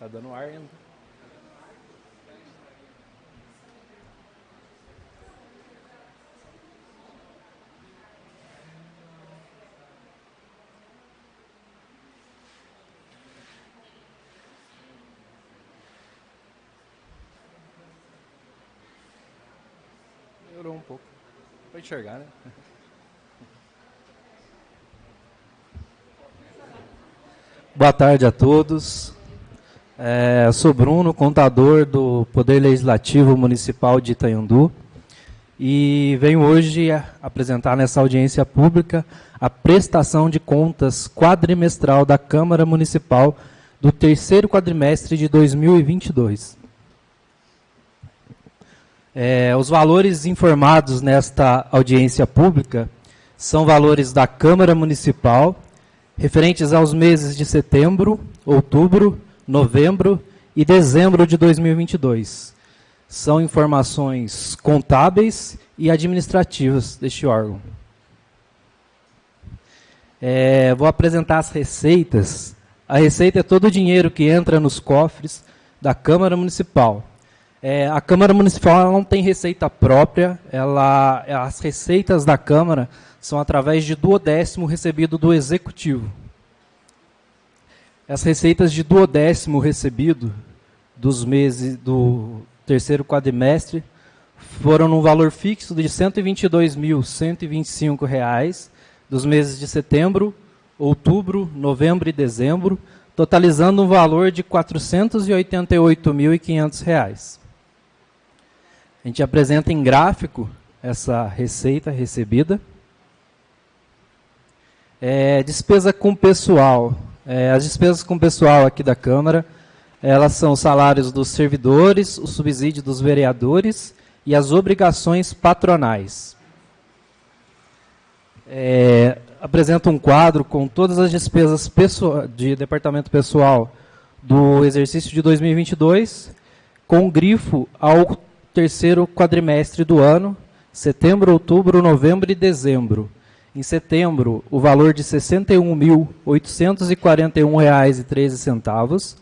Tá dando ar ainda. Melhorou um pouco. Para enxergar, né? Boa tarde a todos. Eu sou Bruno, contador do Poder Legislativo Municipal de Itanhandu, e venho hoje apresentar nessa audiência pública a prestação de contas quadrimestral da Câmara Municipal do terceiro quadrimestre de 2022. Os valores informados nesta audiência pública são valores da Câmara Municipal, referentes aos meses de setembro, outubro, novembro e dezembro de 2022. São informações contábeis e administrativas deste órgão. Vou apresentar as receitas. A receita é todo o dinheiro que entra nos cofres da Câmara Municipal. A Câmara Municipal não tem receita própria, as receitas da Câmara são através de duodécimo recebido do Executivo. As receitas de duodécimo recebido dos meses do terceiro quadrimestre foram num valor fixo de R$ 122.125 dos meses de setembro, outubro, novembro e dezembro, totalizando um valor de R$ 488.500. A gente apresenta em gráfico essa receita recebida. Despesa com pessoal. As despesas com pessoal aqui da Câmara, elas são os salários dos servidores, o subsídio dos vereadores e as obrigações patronais. Apresento um quadro com todas as despesas de departamento pessoal do exercício de 2022, com grifo ao terceiro quadrimestre do ano, setembro, outubro, novembro e dezembro. Em setembro, o valor de R$ 61.841,13.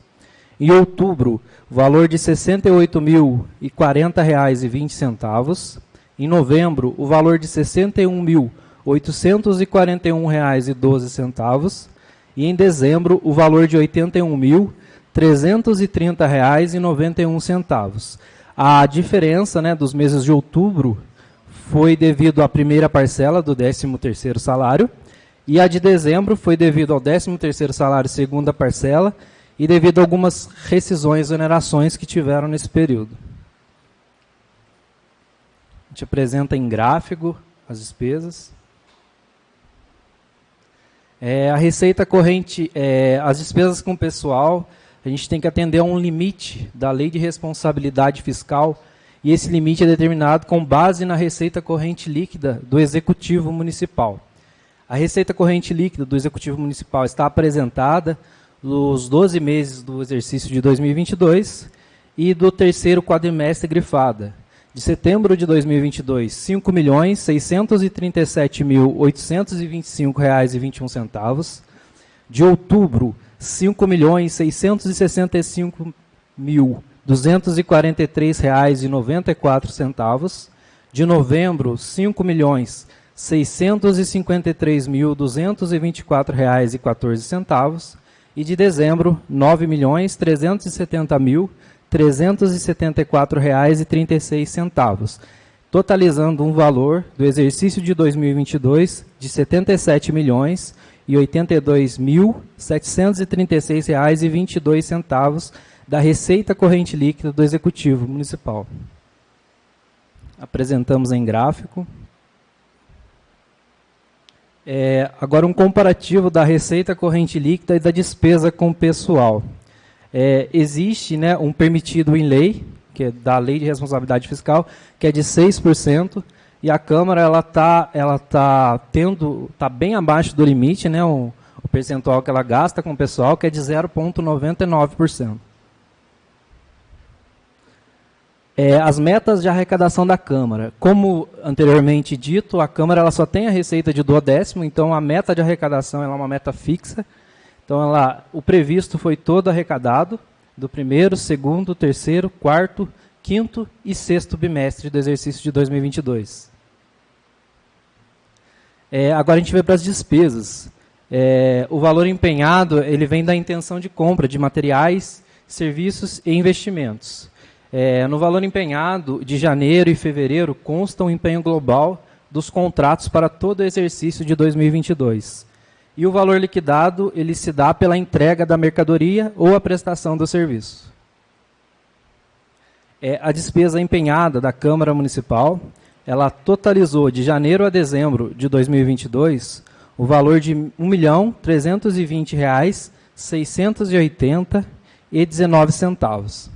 Em outubro, o valor de R$ 68.040,20. Em novembro, o valor de R$ 61.841,12. E em dezembro, o valor de R$ 81.330,91. A diferença, né, dos meses de outubro foi devido à primeira parcela do 13º salário, e a de dezembro foi devido ao 13º salário, segunda parcela, e devido a algumas rescisões e onerações que tiveram nesse período. A gente apresenta em gráfico as despesas. A receita corrente, as despesas com pessoal, a gente tem que atender a um limite da Lei de Responsabilidade Fiscal, e esse limite é determinado com base na receita corrente líquida do Executivo Municipal. A receita corrente líquida do Executivo Municipal está apresentada nos 12 meses do exercício de 2022 e do terceiro quadrimestre grifada. De setembro de 2022, R$ 5.633.825,21. De outubro, R$ 5.665.243,94. De novembro, R$ 5.653.224,14. E de dezembro, R$ 9.370.374,36. Totalizando um valor do exercício de 2022 de R$ 77.082.736,22 da receita corrente líquida do Executivo Municipal. Apresentamos em gráfico. Agora um comparativo da receita corrente líquida e da despesa com pessoal. Existe, né, um permitido em lei, que é da Lei de Responsabilidade Fiscal, que é de 6%, e a Câmara está bem abaixo do limite, né, o percentual que ela gasta com o pessoal, que é de 0,99%. As metas de arrecadação da Câmara. Como anteriormente dito, a Câmara ela só tem a receita de duodécimo, então a meta de arrecadação ela é uma meta fixa. Então o previsto foi todo arrecadado do primeiro, segundo, terceiro, quarto, quinto e sexto bimestre do exercício de 2022. Agora a gente vai para as despesas. O valor empenhado ele vem da intenção de compra de materiais, serviços e investimentos. No valor empenhado de janeiro e fevereiro consta o empenho global dos contratos para todo o exercício de 2022. E o valor liquidado ele se dá pela entrega da mercadoria ou a prestação do serviço. A despesa empenhada da Câmara Municipal, ela totalizou de janeiro a dezembro de 2022 o valor de R$ 1.320.680,19.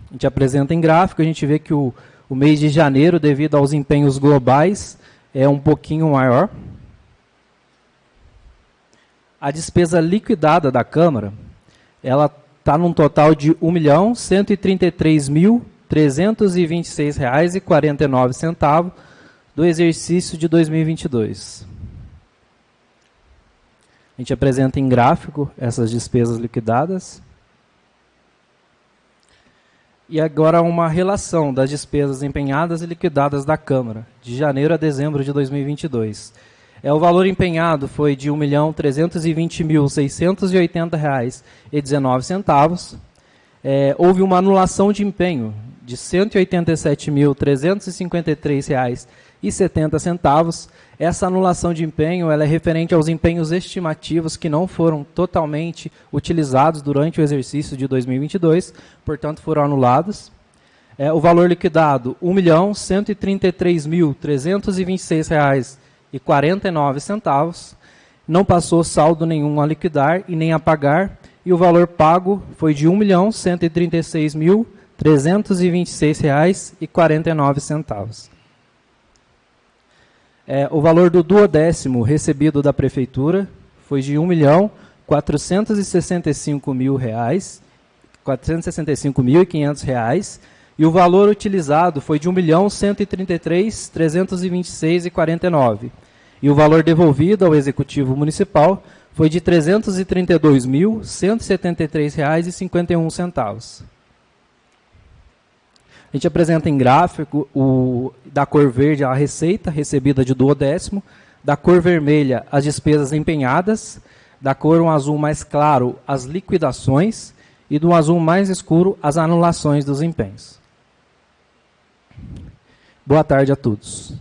A gente apresenta em gráfico, a gente vê que o mês de janeiro, devido aos empenhos globais, é um pouquinho maior. A despesa liquidada da Câmara, ela está num total de R$ 1.133.326,49 do exercício de 2022. A gente apresenta em gráfico essas despesas liquidadas. E agora uma relação das despesas empenhadas e liquidadas da Câmara, de janeiro a dezembro de 2022. O valor empenhado foi de R$ 1.320.680,19. Houve uma anulação de empenho de R$ 187.353,70. Essa anulação de empenho ela é referente aos empenhos estimativos que não foram totalmente utilizados durante o exercício de 2022, portanto foram anulados. O valor liquidado, R$ 1.133.326,49. Não passou saldo nenhum a liquidar e nem a pagar, e o valor pago foi de R$ 1.136.326,49. O valor do duodécimo recebido da Prefeitura foi de R$ 1.465.500, e o valor utilizado foi de R$ 1.133.326,49. E o valor devolvido ao Executivo Municipal foi de R$ 332.173,51. A gente apresenta em gráfico da cor verde a receita recebida de duodécimo, da cor vermelha as despesas empenhadas, da cor um azul mais claro as liquidações e do azul mais escuro as anulações dos empenhos. Boa tarde a todos.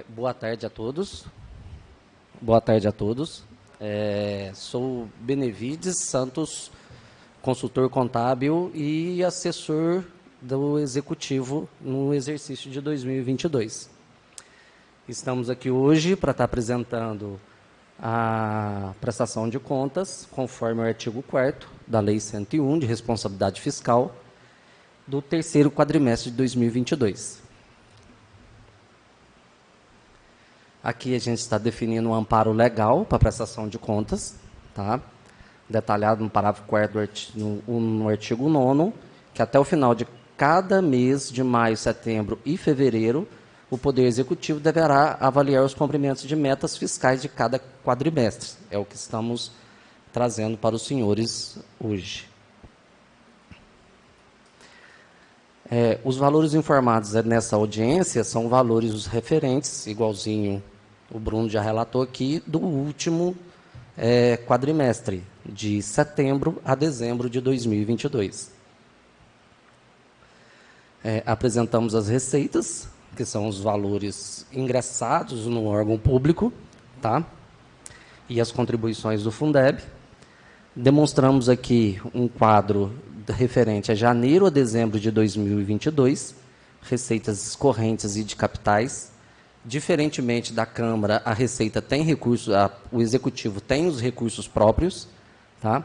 Boa tarde a todos. Boa tarde a todos. Sou Benevides Santos, consultor contábil e assessor do Executivo no exercício de 2022. Estamos aqui hoje para estar apresentando a prestação de contas, conforme o artigo 4º da Lei 101 de Responsabilidade Fiscal do terceiro quadrimestre de 2022. Aqui a gente está definindo um amparo legal para prestação de contas, tá? Detalhado no parágrafo 4º no artigo 9º, que até o final de cada mês de maio, setembro e fevereiro, o Poder Executivo deverá avaliar os cumprimentos de metas fiscais de cada quadrimestre. É o que estamos trazendo para os senhores hoje. Os valores informados nessa audiência são valores os referentes, igualzinho o Bruno já relatou aqui, do último quadrimestre, de setembro a dezembro de 2022. Apresentamos as receitas, que são os valores ingressados no órgão público, tá? E as contribuições do Fundeb. Demonstramos aqui um quadro referente a janeiro a dezembro de 2022, receitas correntes e de capitais. Diferentemente da Câmara, a Receita tem recursos, o Executivo tem os recursos próprios, tá?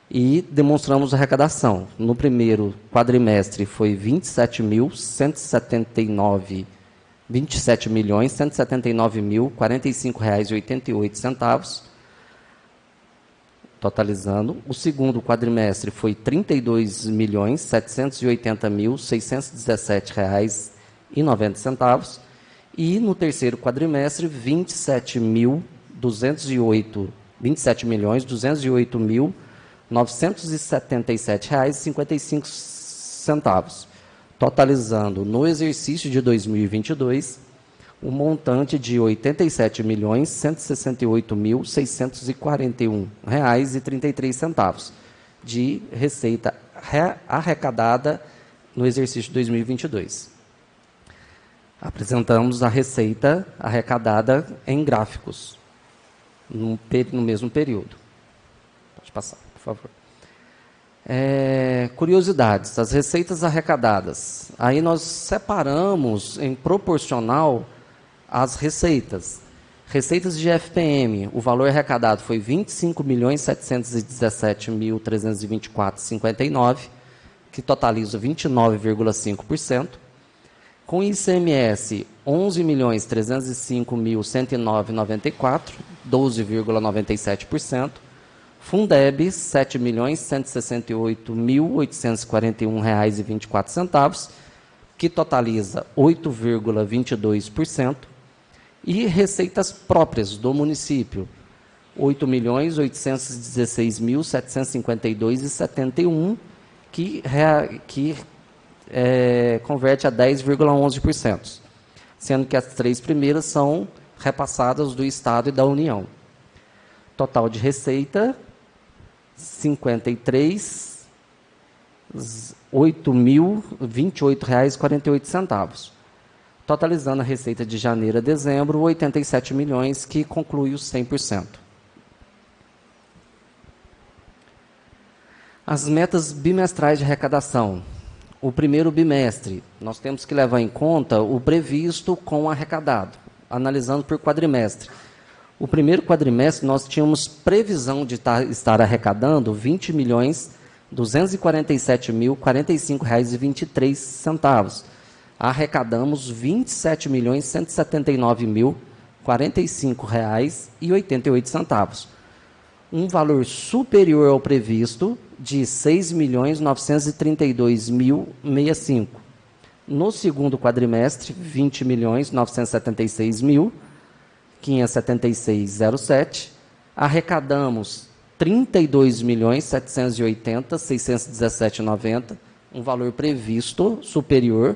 E demonstramos a arrecadação. No primeiro quadrimestre foi 27.179.045,88, totalizando. O segundo quadrimestre foi 32.780.617,90. E no terceiro quadrimestre, 27.208.977,55, totalizando no exercício de 2022 um montante de R$ 87.168.641,33 de receita arrecadada no exercício de 2022. Apresentamos a receita arrecadada em gráficos, no mesmo período. Pode passar, por favor. Curiosidades, as receitas arrecadadas. Aí nós separamos em proporcional as receitas. Receitas de FPM, o valor arrecadado foi R$ 25.717.324,59, que totaliza 29,5%. Com ICMS, R$ 11.305.109,94, 12,97%. Fundeb, R$ 7.168.841,24, que totaliza 8,22%. E receitas próprias do município, R$ 8.816.752,71, que converte a 10,11%, sendo que as três primeiras são repassadas do Estado e da União. Total de receita, R$ 58.028,48, totalizando a receita de janeiro a dezembro, 87 milhões, que conclui os 100%. As metas bimestrais de arrecadação. O primeiro bimestre, nós temos que levar em conta o previsto com o arrecadado, analisando por quadrimestre. O primeiro quadrimestre, nós tínhamos previsão de estar arrecadando R$ 20.247.045,23. Arrecadamos R$ 27.179.045,88. Um valor superior ao previsto, de R$ 6.932.065. No segundo quadrimestre, R$ 20.976.576,07. Arrecadamos R$ 32.780.617,90, um valor previsto superior,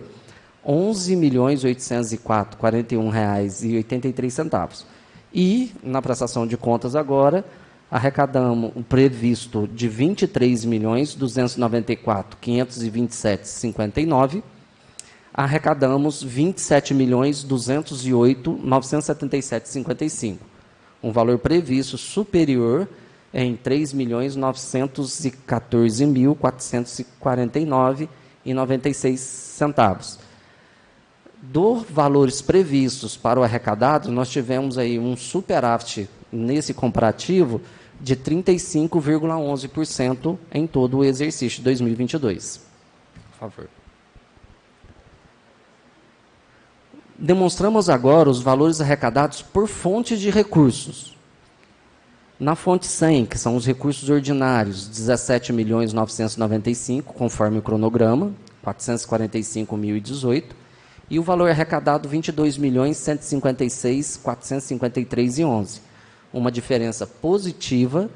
R$ 11.804.41,83. E, na prestação de contas agora, arrecadamos o previsto de R$ 23.294.527,59. Arrecadamos R$ 27.208.977,55. Um valor previsto superior em R$ 3.914.449,96. Dos valores previstos para o arrecadado, nós tivemos aí um superávit nesse comparativo de 35,11% em todo o exercício de 2022. Por favor. Demonstramos agora os valores arrecadados por fonte de recursos. Na fonte 100, que são os recursos ordinários, 17.995, conforme o cronograma, 445.018, e o valor arrecadado, 22.156.453,11. Uma diferença positiva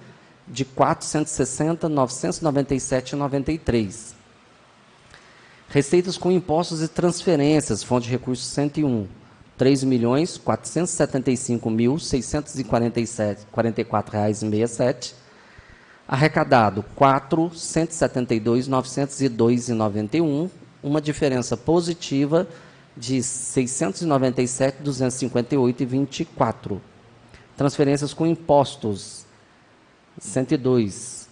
de 460.997,93. Receitas com impostos e transferências, fonte de recursos 101, R$ 3.475.644,67. Arrecadado, R$ 4.172.902,91, uma diferença positiva de R$ 697.258,24. Transferências com impostos, 102.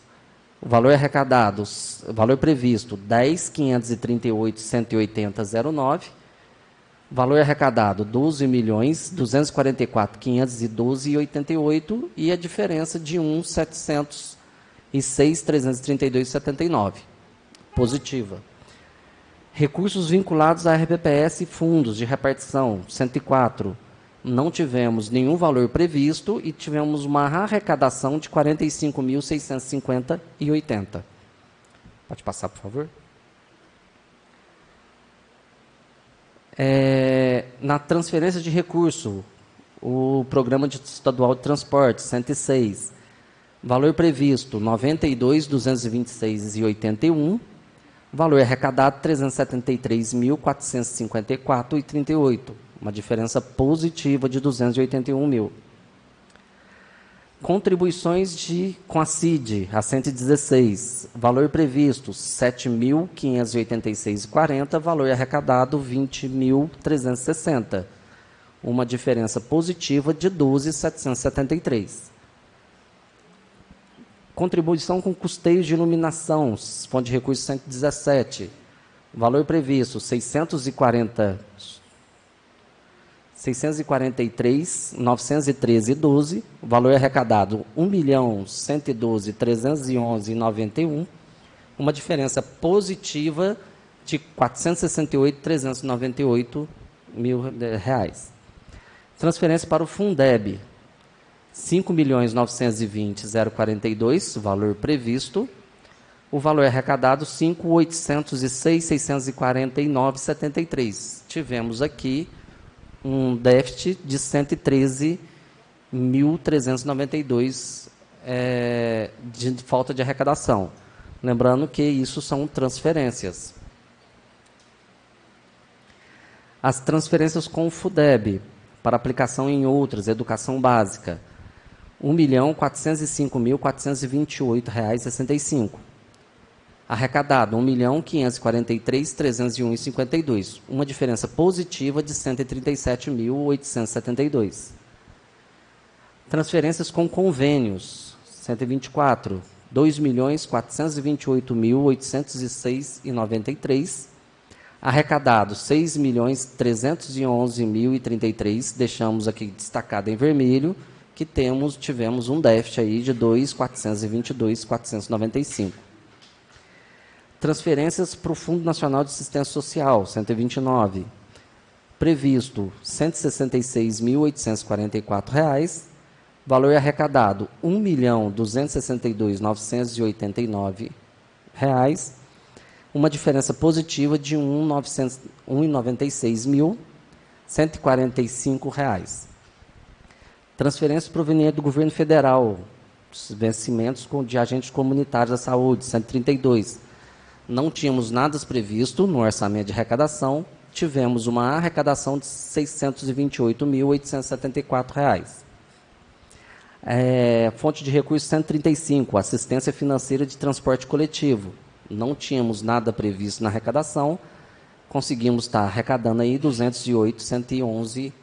O valor arrecadado, valor previsto, R$ 10.538.180,09. Valor arrecadado, R$ 12.244.512,88. E a diferença de R$ 1.706.332,79. Positiva. Recursos vinculados à RPPS e fundos de repartição, 104. Não tivemos nenhum valor previsto e tivemos uma arrecadação de R$ 45.650,80. Pode passar, por favor? Na transferência de recurso, o Programa Estadual de Transporte, 106. Valor previsto, R$ 92.226,81. Valor arrecadado, R$ 373.454,38. Uma diferença positiva de R$ 281 mil. Contribuições com a CID, a 116. Valor previsto, R$ 7.586,40. Valor arrecadado, R$ 20.360. Uma diferença positiva de R$ 12.773. Contribuição com custeios de iluminação, fonte de recursos 117. Valor previsto, R$ 643.913,12. Valor arrecadado, R$ 1.112.311,91. Uma diferença positiva de R$ 468.398 mil. Transferência para o Fundeb, R$ 5.920.042, valor previsto. O valor arrecadado, R$ 5.806.649,73. Tivemos aqui um déficit de 113.392 de falta de arrecadação. Lembrando que isso são transferências. As transferências com o Fundeb, para aplicação em outras, educação básica, R$ 1.405.428,65. Arrecadado, R$ 1.543.301,52. Uma diferença positiva de R$ 137.872. Transferências com convênios, 124. R$ 2.428.806,93. Arrecadado, R$ 6.311.033. Deixamos aqui destacado em vermelho que tivemos um déficit aí de R$ 2.422.495. Transferências para o Fundo Nacional de Assistência Social, 129. Previsto, R$ 166.844. Valor arrecadado, R$ 1.262.989. Uma diferença positiva de R$ 196.145. Transferências provenientes do governo federal, vencimentos de agentes comunitários da saúde, 132. Não tínhamos nada previsto no orçamento de arrecadação, tivemos uma arrecadação de R$ 628.874. Fonte de recursos 135, assistência financeira de transporte coletivo. Não tínhamos nada previsto na arrecadação, conseguimos estar arrecadando aí R$ 208.111.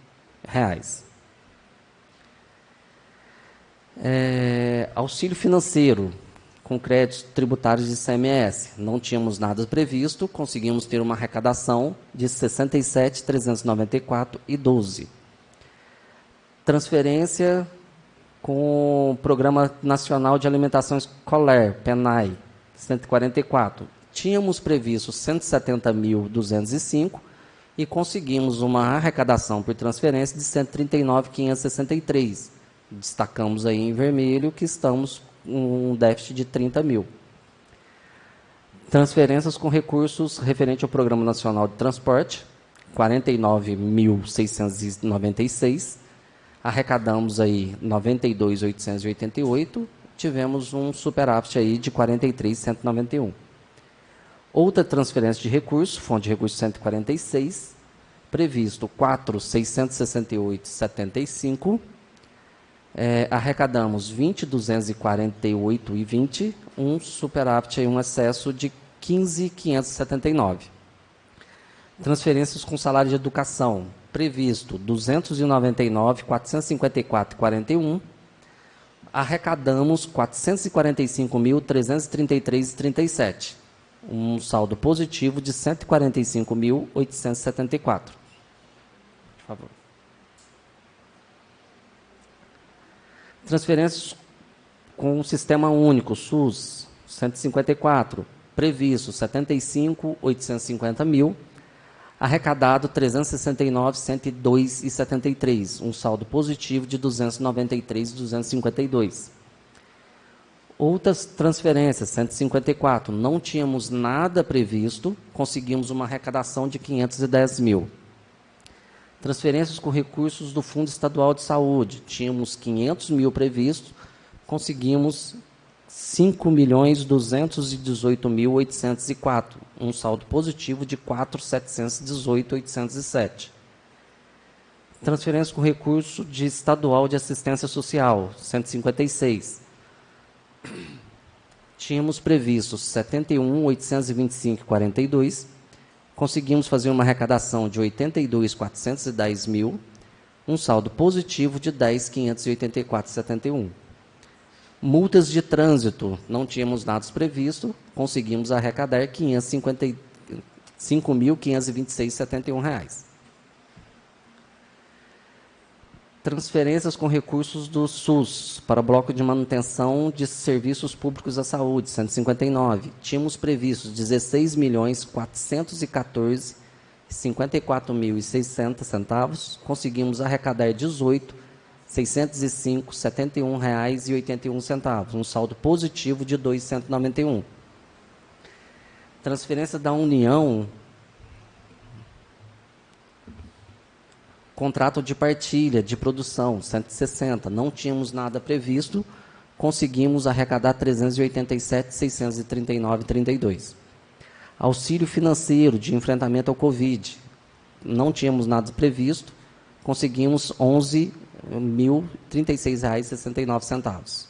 Auxílio financeiro com créditos tributários de ICMS. Não tínhamos nada previsto, conseguimos ter uma arrecadação de R$ 67.394,12. Transferência com o Programa Nacional de Alimentação Escolar, PENAI, 144. Tínhamos previsto R$ 170.205 e conseguimos uma arrecadação por transferência de R$ 139.563. Destacamos aí em vermelho que estamos com um déficit de 30 mil. Transferências com recursos referente ao Programa Nacional de Transporte, 49.696. Arrecadamos aí 92.888. Tivemos um superávit aí de 43.191. Outra transferência de recurso, fonte de recurso 146, previsto 4.668,75. Arrecadamos 20.248,20, um superávit, um excesso de 15.579. Transferências com salário de educação, previsto 299.454,41. Arrecadamos 445.333,37. Um saldo positivo de 145.874. Por favor. Transferências com o Sistema Único, SUS, 154, previsto 75.850 mil, arrecadado 369.102,73, um saldo positivo de 293.252. Outras transferências, 154, não tínhamos nada previsto, conseguimos uma arrecadação de 510 mil. Transferências com recursos do Fundo Estadual de Saúde, tínhamos 500 mil previsto, conseguimos 5.218.804, um saldo positivo de 4.718.807. Transferências com recurso de Estadual de Assistência Social, 156. Tínhamos previsto 71.825,42, conseguimos fazer uma arrecadação de 82.410 mil, um saldo positivo de 10.584,71. Multas de trânsito, não tínhamos nada previsto, conseguimos arrecadar 5.526,71 reais. Transferências com recursos do SUS para o bloco de manutenção de serviços públicos da saúde, 159. Tínhamos previstos 16.414.54.600 centavos, conseguimos arrecadar 18.605,71 reais e 81 centavos, um saldo positivo de 291. Transferência da União, contrato de partilha, de produção, 160. Não tínhamos nada previsto, conseguimos arrecadar 387.639,32. Auxílio financeiro de enfrentamento ao Covid, não tínhamos nada previsto, conseguimos R$ 11.036,69.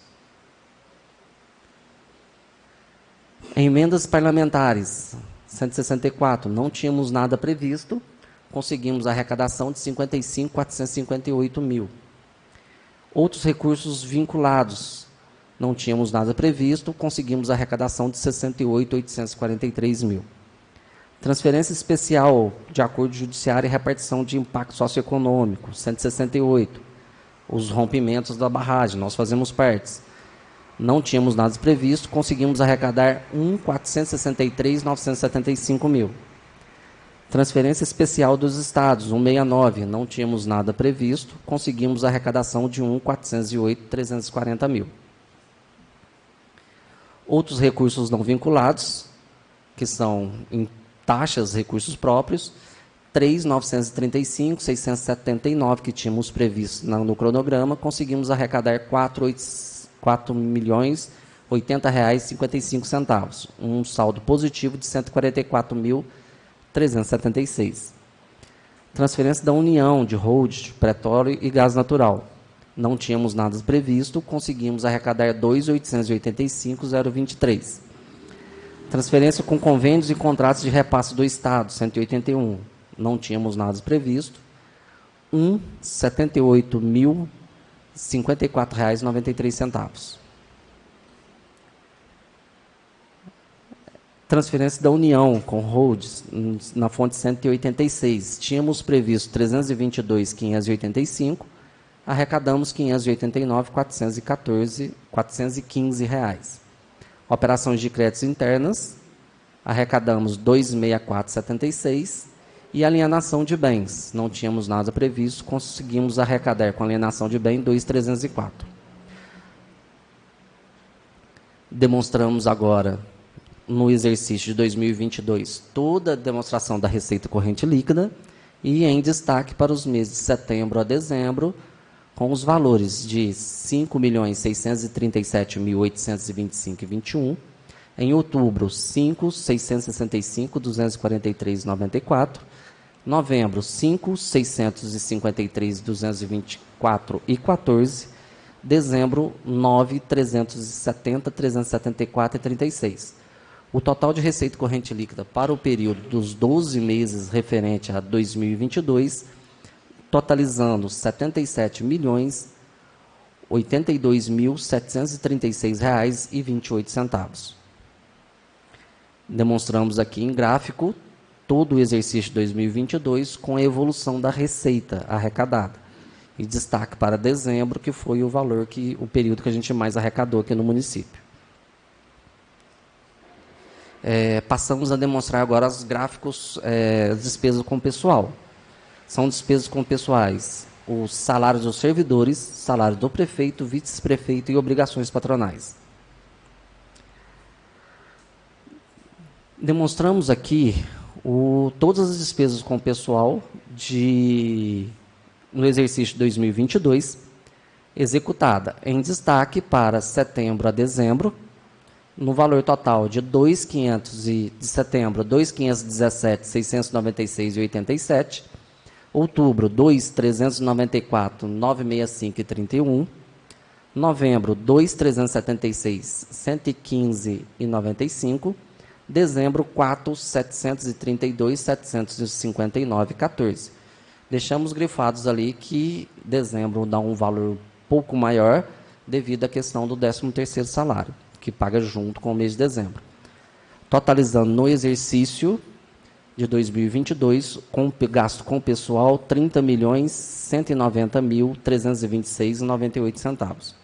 Emendas parlamentares, 164. Não tínhamos nada previsto, conseguimos a arrecadação de 55.458 mil. Outros recursos vinculados, não tínhamos nada previsto, conseguimos a arrecadação de 68.843 mil. Transferência especial de acordo judiciário e repartição de impacto socioeconômico, 168. Os rompimentos da barragem, nós fazemos partes. Não tínhamos nada previsto, conseguimos arrecadar 1.463.975 mil. Transferência especial dos estados, 169, não tínhamos nada previsto, conseguimos a arrecadação de 1.408.340 mil. Outros recursos não vinculados, que são em taxas, recursos próprios, 3.935.679 que tínhamos previsto no cronograma, conseguimos arrecadar R$ 4.080,55, um saldo positivo de 144.376. Transferência da União de Hold, Petróleo e Gás Natural. Não tínhamos nada previsto, conseguimos arrecadar R$ 2.885.023. Transferência com convênios e contratos de repasse do Estado, 181. Não tínhamos nada previsto. R$ 78.054,93. Transferência da União com holds na fonte 186. Tínhamos previsto 322.585, arrecadamos 589.415 reais. Operações de créditos internas, arrecadamos 264,76 e alienação de bens. Não tínhamos nada previsto, conseguimos arrecadar com alienação de bem 2.304. Demonstramos agora no exercício de 2022, toda a demonstração da receita corrente líquida e em destaque para os meses de setembro a dezembro, com os valores de R$ 5.637.825,21, Em outubro, 5.665.243,94. Novembro, 5.653.224,14. Dezembro, 9.370.374,36. O total de receita corrente líquida para o período dos 12 meses referente a 2022, totalizando R$ 77.082.736,28. Demonstramos aqui em gráfico todo o exercício de 2022 com a evolução da receita arrecadada. E destaque para dezembro, que foi o período que a gente mais arrecadou aqui no município. Passamos a demonstrar agora os gráficos, as despesas com pessoal. São despesas com pessoais, os salários dos servidores, salário do prefeito, vice-prefeito e obrigações patronais. Demonstramos aqui todas as despesas com pessoal no exercício de 2022, executada em destaque para setembro a dezembro, no valor total de de setembro, 2.517.696,87, outubro, 2.394.965,31, novembro, 2.376.115,95, dezembro, 4.732.759,14. Deixamos grifados ali que dezembro dá um valor pouco maior devido à questão do 13º salário, que paga junto com o mês de dezembro. Totalizando no exercício de 2022, gasto com pessoal, R$ 30.190.326,98.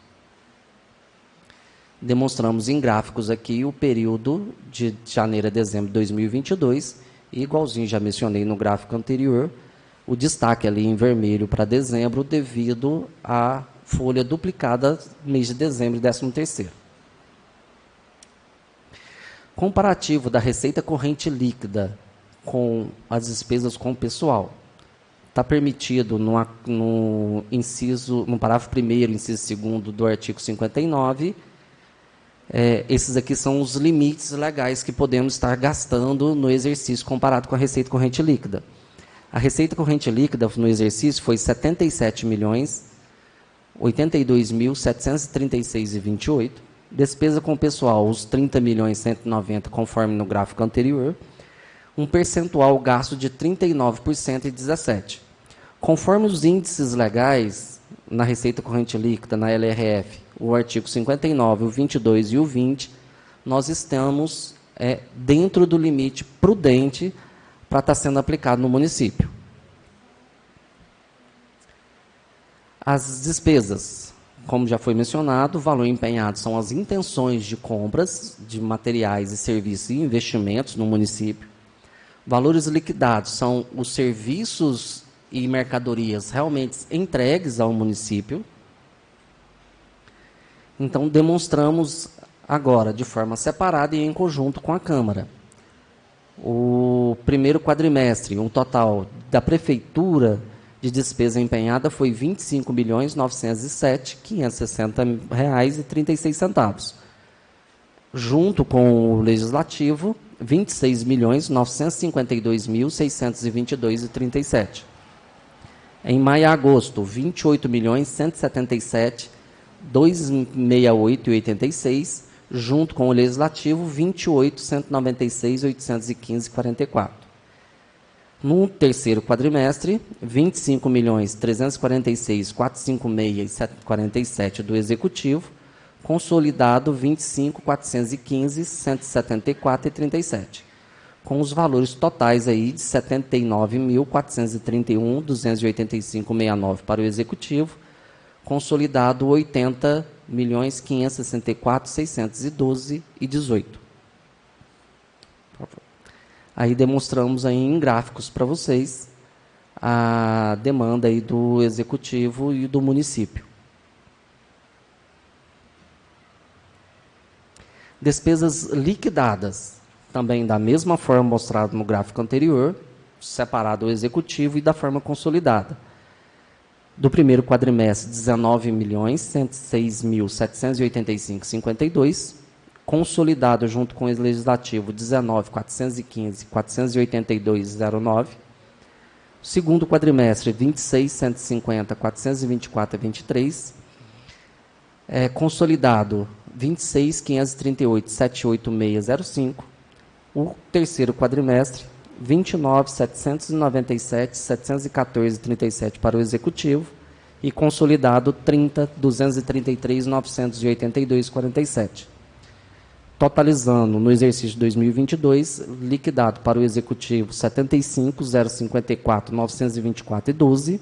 Demonstramos em gráficos aqui o período de janeiro a dezembro de 2022, e igualzinho já mencionei no gráfico anterior, o destaque ali em vermelho para dezembro devido à folha duplicada mês de dezembro e 13º. Comparativo da receita corrente líquida com as despesas com o pessoal. Está permitido no parágrafo 1º, inciso 2º do artigo 59. Esses aqui são os limites legais que podemos estar gastando no exercício comparado com a receita corrente líquida. A receita corrente líquida no exercício foi R$ 77.082.736,28. Despesa com pessoal, os R$ 30.190.000, conforme no gráfico anterior. Um percentual gasto de 39,17%. Conforme os índices legais, na receita corrente líquida, na LRF, o artigo 59, o 22 e o 20, nós estamos dentro do limite prudente para estar sendo aplicado no município. As despesas, como já foi mencionado, o valor empenhado são as intenções de compras de materiais e serviços e investimentos no município. Valores liquidados são os serviços e mercadorias realmente entregues ao município. Então, demonstramos agora, de forma separada e em conjunto com a Câmara. O primeiro quadrimestre, um total da Prefeitura de despesa empenhada foi R$ 25.907.560,36. Junto com o Legislativo, R$ 26.952.622,37. Em maio e agosto, R$ 28.177.268,86, junto com o Legislativo, R$ 28.196.815,44. No terceiro quadrimestre, R$ 25.346.456,47 do Executivo, consolidado R$ 25.415.174,37, com os valores totais aí de R$ 79.431.285,69 para o Executivo, consolidado R$ 80.564.612,18. Aí demonstramos aí em gráficos para vocês a demanda aí do Executivo e do município. Despesas liquidadas, também da mesma forma mostrada no gráfico anterior, separado o Executivo e da forma consolidada. Do primeiro quadrimestre, R$ 19.106.785,52, consolidado junto com o Legislativo 19.415, 482,09. Segundo quadrimestre, 26.150, 424,23. Consolidado, 26.538, 786,05. O terceiro quadrimestre, 29.797, 714,37 para o Executivo. E consolidado, 30.233, 982,42,47. Totalizando, no exercício de 2022, liquidado para o Executivo 75.054, 924,12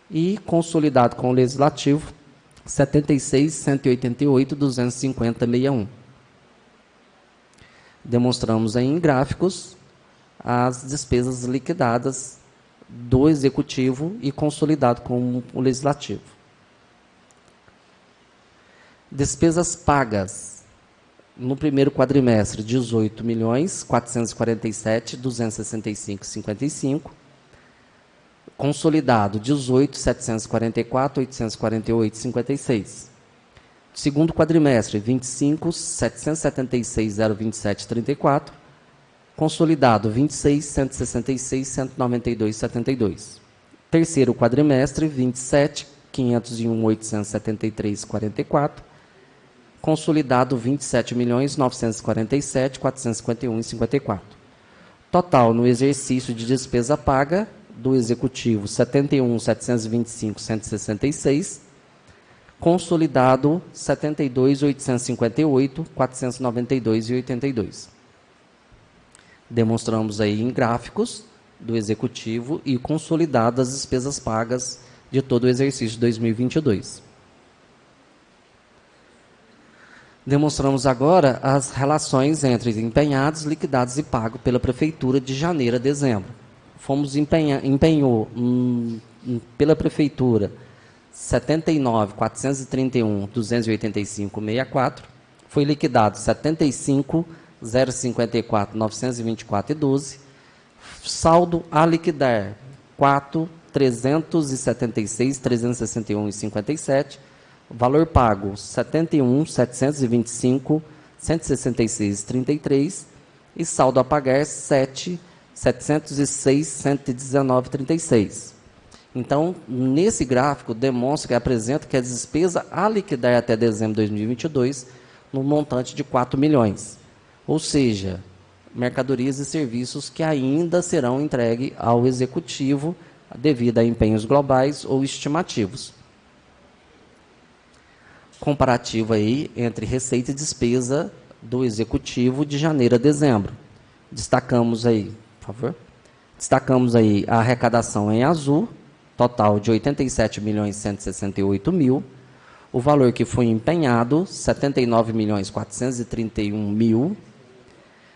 e consolidado com o Legislativo 76.188, 250,61. Demonstramos aí em gráficos as despesas liquidadas do Executivo e consolidado com o Legislativo. Despesas pagas. No primeiro quadrimestre, 18.447.265,55. Consolidado, 18.744.848,56. Segundo quadrimestre, 25.776.027,34. Consolidado, 26.166.192,72. Terceiro quadrimestre, 27.501.873,44. Consolidado, 27.947.451,54. Total, no exercício de despesa paga do Executivo, 71.725.166. Consolidado, 72.858.492,82. Demonstramos aí em gráficos do Executivo e consolidado as despesas pagas de todo o exercício de 2022. Demonstramos agora as relações entre empenhados, liquidados e pagos pela Prefeitura de janeiro a dezembro. Empenhou pela Prefeitura 79.431.285,64. Foi liquidado 75.054.924,12. Saldo a liquidar 4.376.361,57. Valor pago, 71.725.166,33 e saldo a pagar, 7.706.119,36. Então, nesse gráfico, demonstra que apresenta que a despesa a liquidar até dezembro de 2022 no montante de 4 milhões. Ou seja, mercadorias e serviços que ainda serão entregues ao Executivo devido a empenhos globais ou estimativos. Comparativo aí entre receita e despesa do Executivo de janeiro a dezembro. Destacamos aí, por favor. Destacamos aí a arrecadação em azul, total de 87.168.000. O valor que foi empenhado, 79.431.000.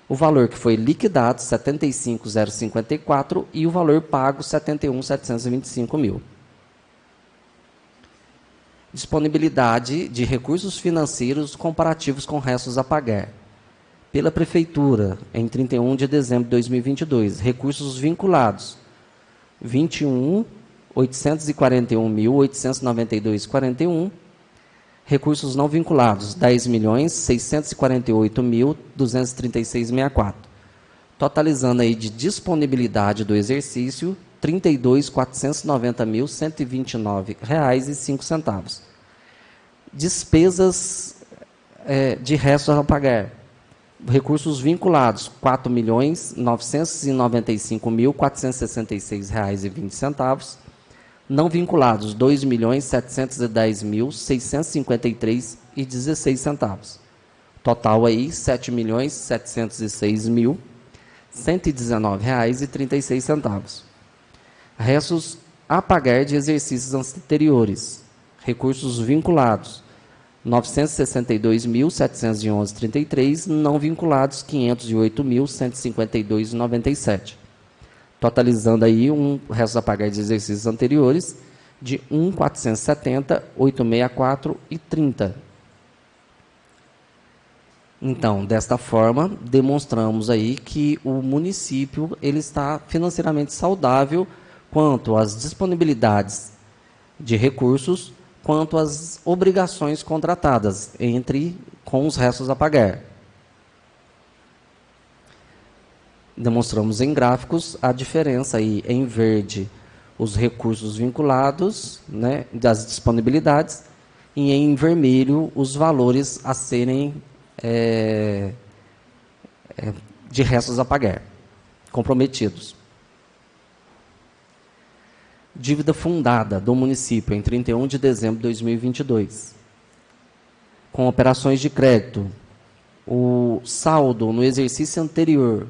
O valor que foi liquidado, 75.054 e o valor pago, 71.725.000. Disponibilidade de recursos financeiros comparativos com restos a pagar. Pela Prefeitura, em 31 de dezembro de 2022, recursos vinculados, 21.841.892,41. Recursos não vinculados, 10.648.236,64. Totalizando aí de disponibilidade do exercício, R$ 32.490.129,05. Despesas de restos a pagar. Recursos vinculados, R$ 4.995.466,20. Não vinculados, R$ 2.710.653,16. Total aí, R$ 7.706.119,36. Restos a pagar de exercícios anteriores. Recursos vinculados, R$ 962.711,33. Não vinculados, R$ 508.152,97. Totalizando aí resto a pagar de exercícios anteriores de 1.470, 864 e 30. Então, desta forma, demonstramos aí que o município ele está financeiramente saudável quanto às disponibilidades de recursos, quanto às obrigações contratadas com os restos a pagar. Demonstramos em gráficos a diferença aí em verde os recursos vinculados, né, das disponibilidades, e em vermelho os valores a serem de restos a pagar, comprometidos. Dívida fundada do município em 31 de dezembro de 2022. Com operações de crédito, o saldo no exercício anterior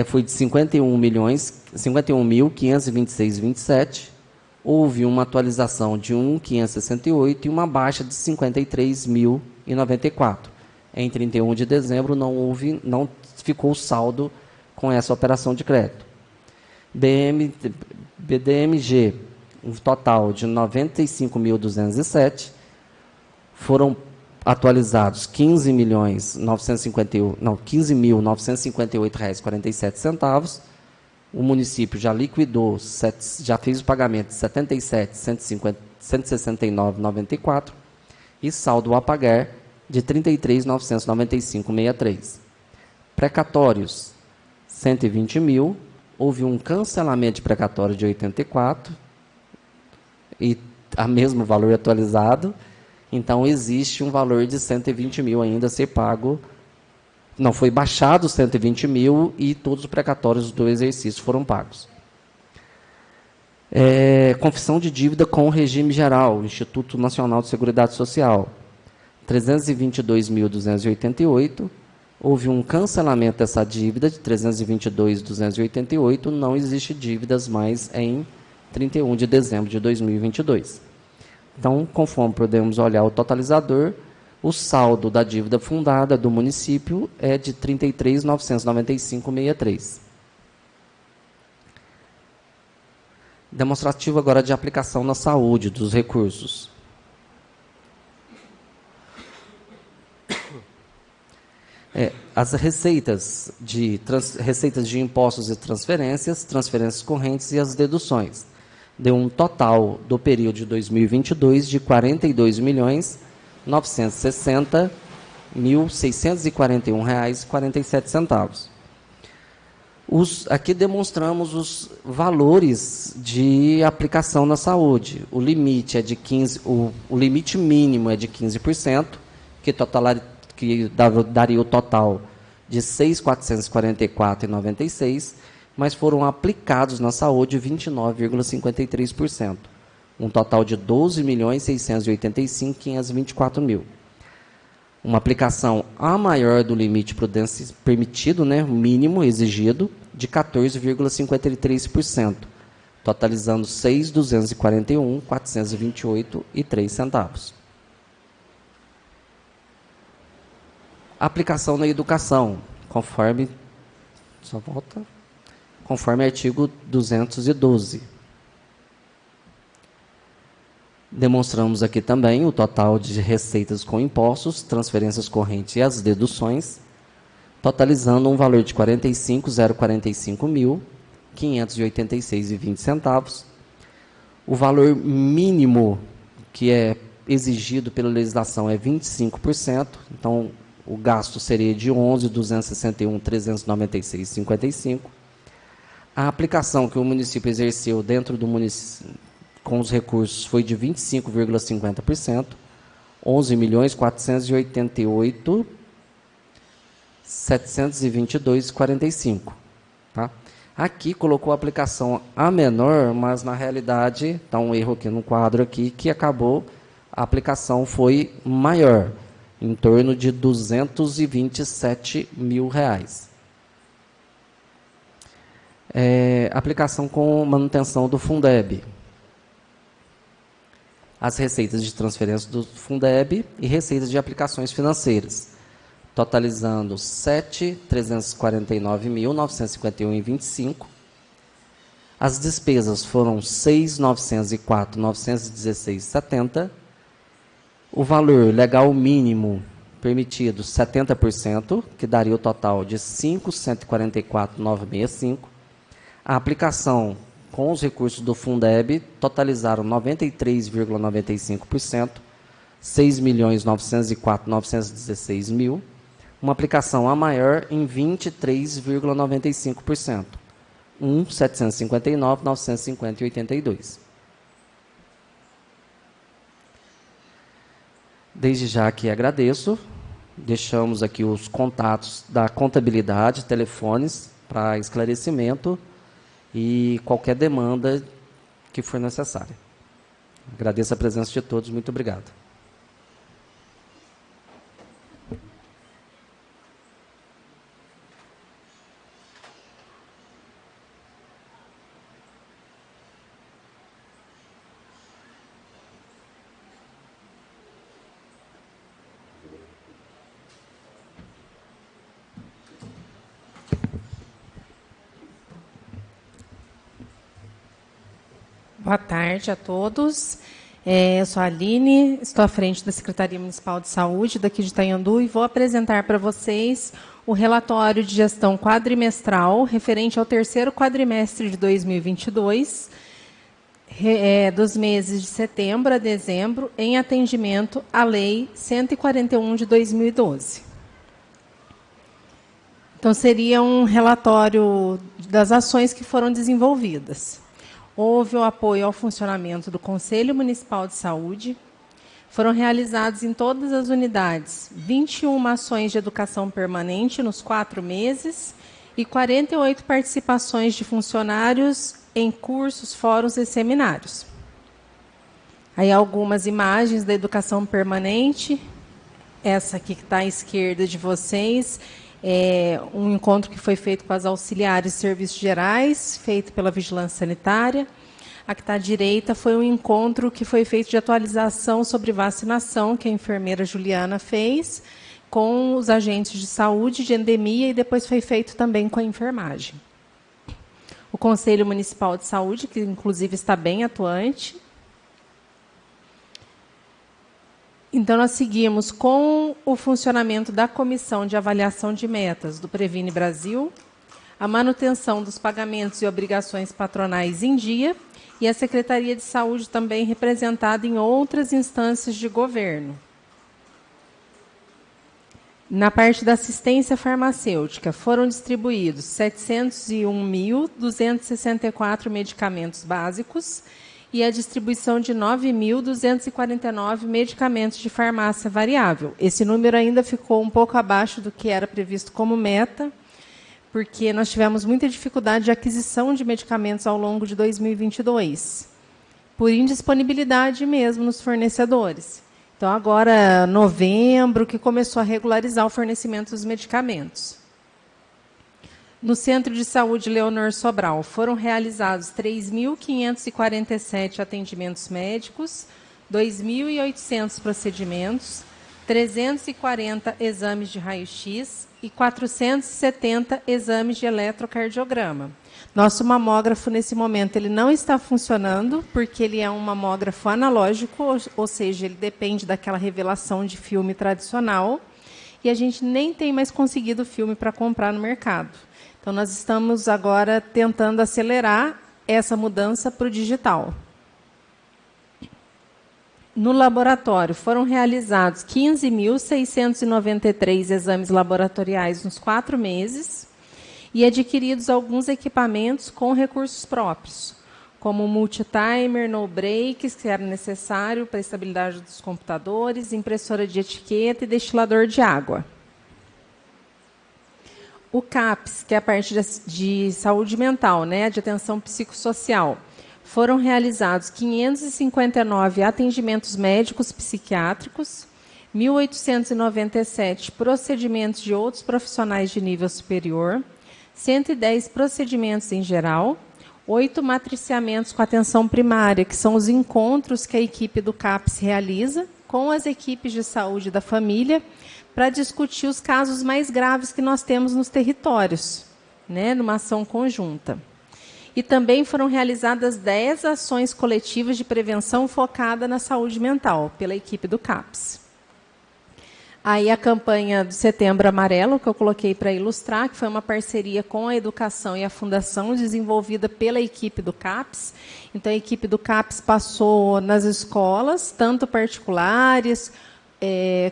foi de 51.526,27. Houve uma atualização de 1.568 e uma baixa de 53.094. Em 31 de dezembro não ficou saldo com essa operação de crédito. BDMG, um total de 95.207, foram atualizados R$ 15.958,47. O município já liquidou, já fez o pagamento de R$ 77.169,94 e saldo a pagar de R$ 33.995,63. Precatórios, 120 mil. Houve um cancelamento de precatório de 84 e a mesmo valor atualizado. Então, existe um valor de 120 mil ainda a ser pago. Não foi baixado 120 mil e todos os precatórios do exercício foram pagos. Confissão de dívida com o regime geral, Instituto Nacional de Seguridade Social, 322.288. Houve um cancelamento dessa dívida de 322.288. Não existe dívidas mais em 31 de dezembro de 2022. Então, conforme podemos olhar o totalizador, o saldo da dívida fundada do município é de R$ 33.995,63. Demonstrativo agora de aplicação na saúde dos recursos. As receitas de impostos e transferências correntes e as deduções. Deu um total do período de 2022 de R$ 42.960.641,47. Aqui demonstramos os valores de aplicação na saúde. O limite o limite mínimo é de 15%, que daria o total de R$ 6.444,96, mas foram aplicados na saúde 29,53%, um total de R$ 12.685.524. Uma aplicação a maior do limite prudência permitido, né, mínimo exigido, de 14,53%, totalizando R$ 6.241.428,03. Aplicação na educação, conforme artigo 212. Demonstramos aqui também o total de receitas com impostos, transferências correntes e as deduções, totalizando um valor de R$ 45.045.586,20. O valor mínimo que é exigido pela legislação é 25%, então o gasto seria de R$ 11.261.396,55. A aplicação que o município exerceu dentro do município com os recursos foi de 25,50%, R$ 11.488.722,45. Tá? Aqui colocou a aplicação a menor, mas na realidade, está um erro aqui no quadro aqui, que acabou, a aplicação foi maior, em torno de R$ 227 mil. Aplicação com manutenção do Fundeb. As receitas de transferência do Fundeb e receitas de aplicações financeiras, totalizando R$ 7.349.951,25. As despesas foram R$ 6.904.916,70. O valor legal mínimo permitido, 70%, que daria o total de R$ 5.144.965. A aplicação com os recursos do Fundeb totalizaram 93,95%, R$ 6.904.916 mil, uma aplicação a maior em 23,95%. 759, 950 e 82. Desde já que agradeço. Deixamos aqui os contatos da contabilidade, telefones para esclarecimento e qualquer demanda que for necessária. Agradeço a presença de todos. Muito obrigado. Boa tarde a todos. Eu sou a Aline, estou à frente da Secretaria Municipal de Saúde daqui de Itanhandu e vou apresentar para vocês o relatório de gestão quadrimestral referente ao terceiro quadrimestre de 2022, dos meses de setembro a dezembro, em atendimento à Lei 141 de 2012. Então, seria um relatório das ações que foram desenvolvidas. Houve o apoio ao funcionamento do Conselho Municipal de Saúde. Foram realizados em todas as unidades 21 ações de educação permanente nos 4 meses e 48 participações de funcionários em cursos, fóruns e seminários. Aí algumas imagens da educação permanente. Essa aqui que está à esquerda de vocês é um encontro que foi feito com as auxiliares de serviços gerais, feito pela Vigilância Sanitária. A que está à direita foi um encontro que foi feito de atualização sobre vacinação, que a enfermeira Juliana fez, com os agentes de saúde, de endemia, e depois foi feito também com a enfermagem. O Conselho Municipal de Saúde, que inclusive está bem atuante. Então, nós seguimos com o funcionamento da Comissão de Avaliação de Metas do Previne Brasil, a manutenção dos pagamentos e obrigações patronais em dia, e a Secretaria de Saúde também representada em outras instâncias de governo. Na parte da assistência farmacêutica, foram distribuídos 701.264 medicamentos básicos, e a distribuição de 9.249 medicamentos de farmácia variável. Esse número ainda ficou um pouco abaixo do que era previsto como meta, porque nós tivemos muita dificuldade de aquisição de medicamentos ao longo de 2022, por indisponibilidade mesmo nos fornecedores. Então, agora, novembro, que começou a regularizar o fornecimento dos medicamentos. No Centro de Saúde Leonor Sobral, foram realizados 3.547 atendimentos médicos, 2.800 procedimentos, 340 exames de raio-x e 470 exames de eletrocardiograma. Nosso mamógrafo, nesse momento, ele não está funcionando, porque ele é um mamógrafo analógico, ou seja, ele depende daquela revelação de filme tradicional, e a gente nem tem mais conseguido filme para comprar no mercado. Então, nós estamos agora tentando acelerar essa mudança para o digital. No laboratório, foram realizados 15.693 exames laboratoriais nos 4 meses e adquiridos alguns equipamentos com recursos próprios, como o multitimer, no breaks, que era necessário para a estabilidade dos computadores, impressora de etiqueta e destilador de água. O CAPS, que é a parte de saúde mental, né, de atenção psicossocial, foram realizados 559 atendimentos médicos psiquiátricos, 1.897 procedimentos de outros profissionais de nível superior, 110 procedimentos em geral, 8 matriciamentos com atenção primária, que são os encontros que a equipe do CAPS realiza com as equipes de saúde da família, para discutir os casos mais graves que nós temos nos territórios, né, numa ação conjunta. E também foram realizadas 10 ações coletivas de prevenção focada na saúde mental, pela equipe do CAPS. Aí a campanha do Setembro Amarelo, que eu coloquei para ilustrar, que foi uma parceria com a educação e a fundação, desenvolvida pela equipe do CAPS. Então, a equipe do CAPS passou nas escolas, tanto particulares,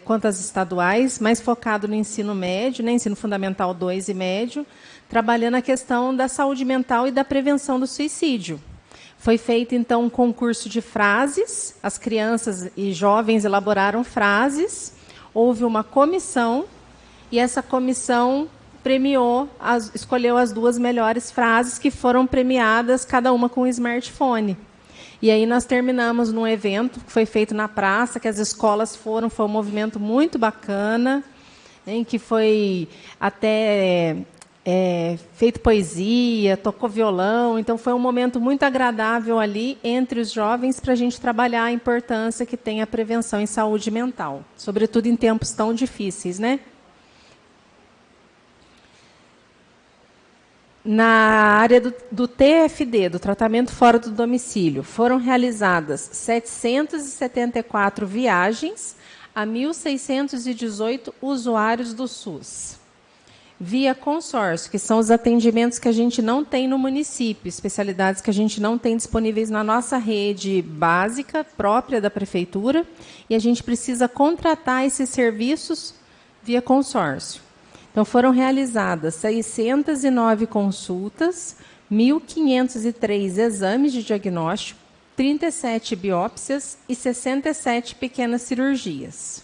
quanto às estaduais, mais focado no ensino médio, né, ensino fundamental 2 e médio, trabalhando a questão da saúde mental e da prevenção do suicídio. Foi feito, então, um concurso de frases, as crianças e jovens elaboraram frases, houve uma comissão, e essa comissão premiou, escolheu as 2 melhores frases, que foram premiadas, cada uma com um smartphone. E aí nós terminamos num evento que foi feito na praça, que as escolas foram, foi um movimento muito bacana, em que foi até feito poesia, tocou violão, então foi um momento muito agradável ali entre os jovens para a gente trabalhar a importância que tem a prevenção em saúde mental, sobretudo em tempos tão difíceis, né? Na área do TFD, do tratamento fora do domicílio, foram realizadas 774 viagens a 1.618 usuários do SUS. Via consórcio, que são os atendimentos que a gente não tem no município, especialidades que a gente não tem disponíveis na nossa rede básica, própria da prefeitura, e a gente precisa contratar esses serviços via consórcio. Então, foram realizadas 609 consultas, 1.503 exames de diagnóstico, 37 biópsias e 67 pequenas cirurgias.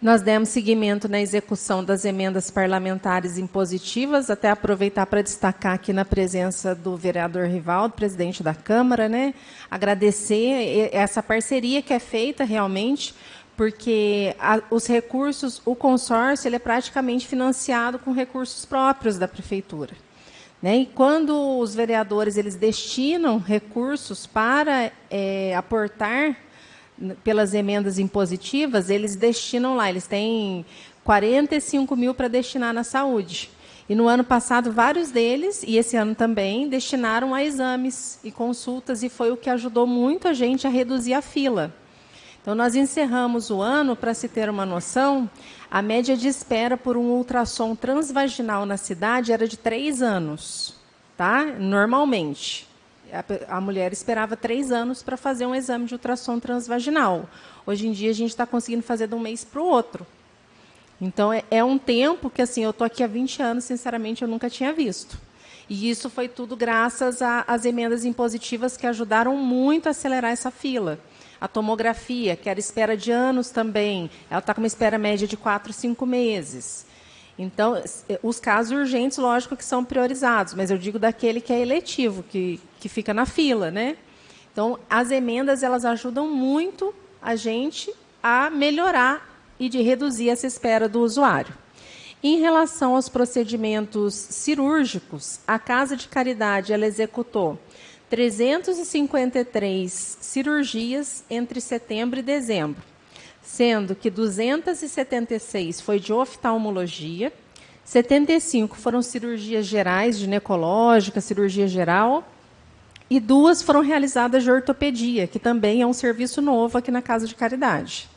Nós demos seguimento na execução das emendas parlamentares impositivas, até aproveitar para destacar aqui na presença do vereador Rivaldo, presidente da Câmara, né? Agradecer essa parceria que é feita realmente, porque os recursos, o consórcio, ele é praticamente financiado com recursos próprios da prefeitura, né? E quando os vereadores eles destinam recursos para aportar pelas emendas impositivas, eles destinam lá, eles têm 45 mil para destinar na saúde. E no ano passado, vários deles, e esse ano também, destinaram a exames e consultas, e foi o que ajudou muito a gente a reduzir a fila. Então, nós encerramos o ano, para se ter uma noção, a média de espera por um ultrassom transvaginal na cidade era de 3 anos, tá? Normalmente. A mulher esperava 3 anos para fazer um exame de ultrassom transvaginal. Hoje em dia, a gente está conseguindo fazer de um mês para o outro. Então, é um tempo que, assim, eu estou aqui há 20 anos, sinceramente, eu nunca tinha visto. E isso foi tudo graças às emendas impositivas que ajudaram muito a acelerar essa fila. A tomografia, que era espera de anos também, ela está com uma espera média de 4, 5 meses. Então, os casos urgentes, lógico que são priorizados, mas eu digo daquele que é eletivo, que fica na fila, né? Então, as emendas, elas ajudam muito a gente a melhorar e de reduzir essa espera do usuário. Em relação aos procedimentos cirúrgicos, a Casa de Caridade, ela executou 353 cirurgias entre setembro e dezembro, sendo que 276 foi de oftalmologia, 75 foram cirurgias gerais, ginecológica, cirurgia geral, e 2 foram realizadas de ortopedia, que também é um serviço novo aqui na Casa de Caridade.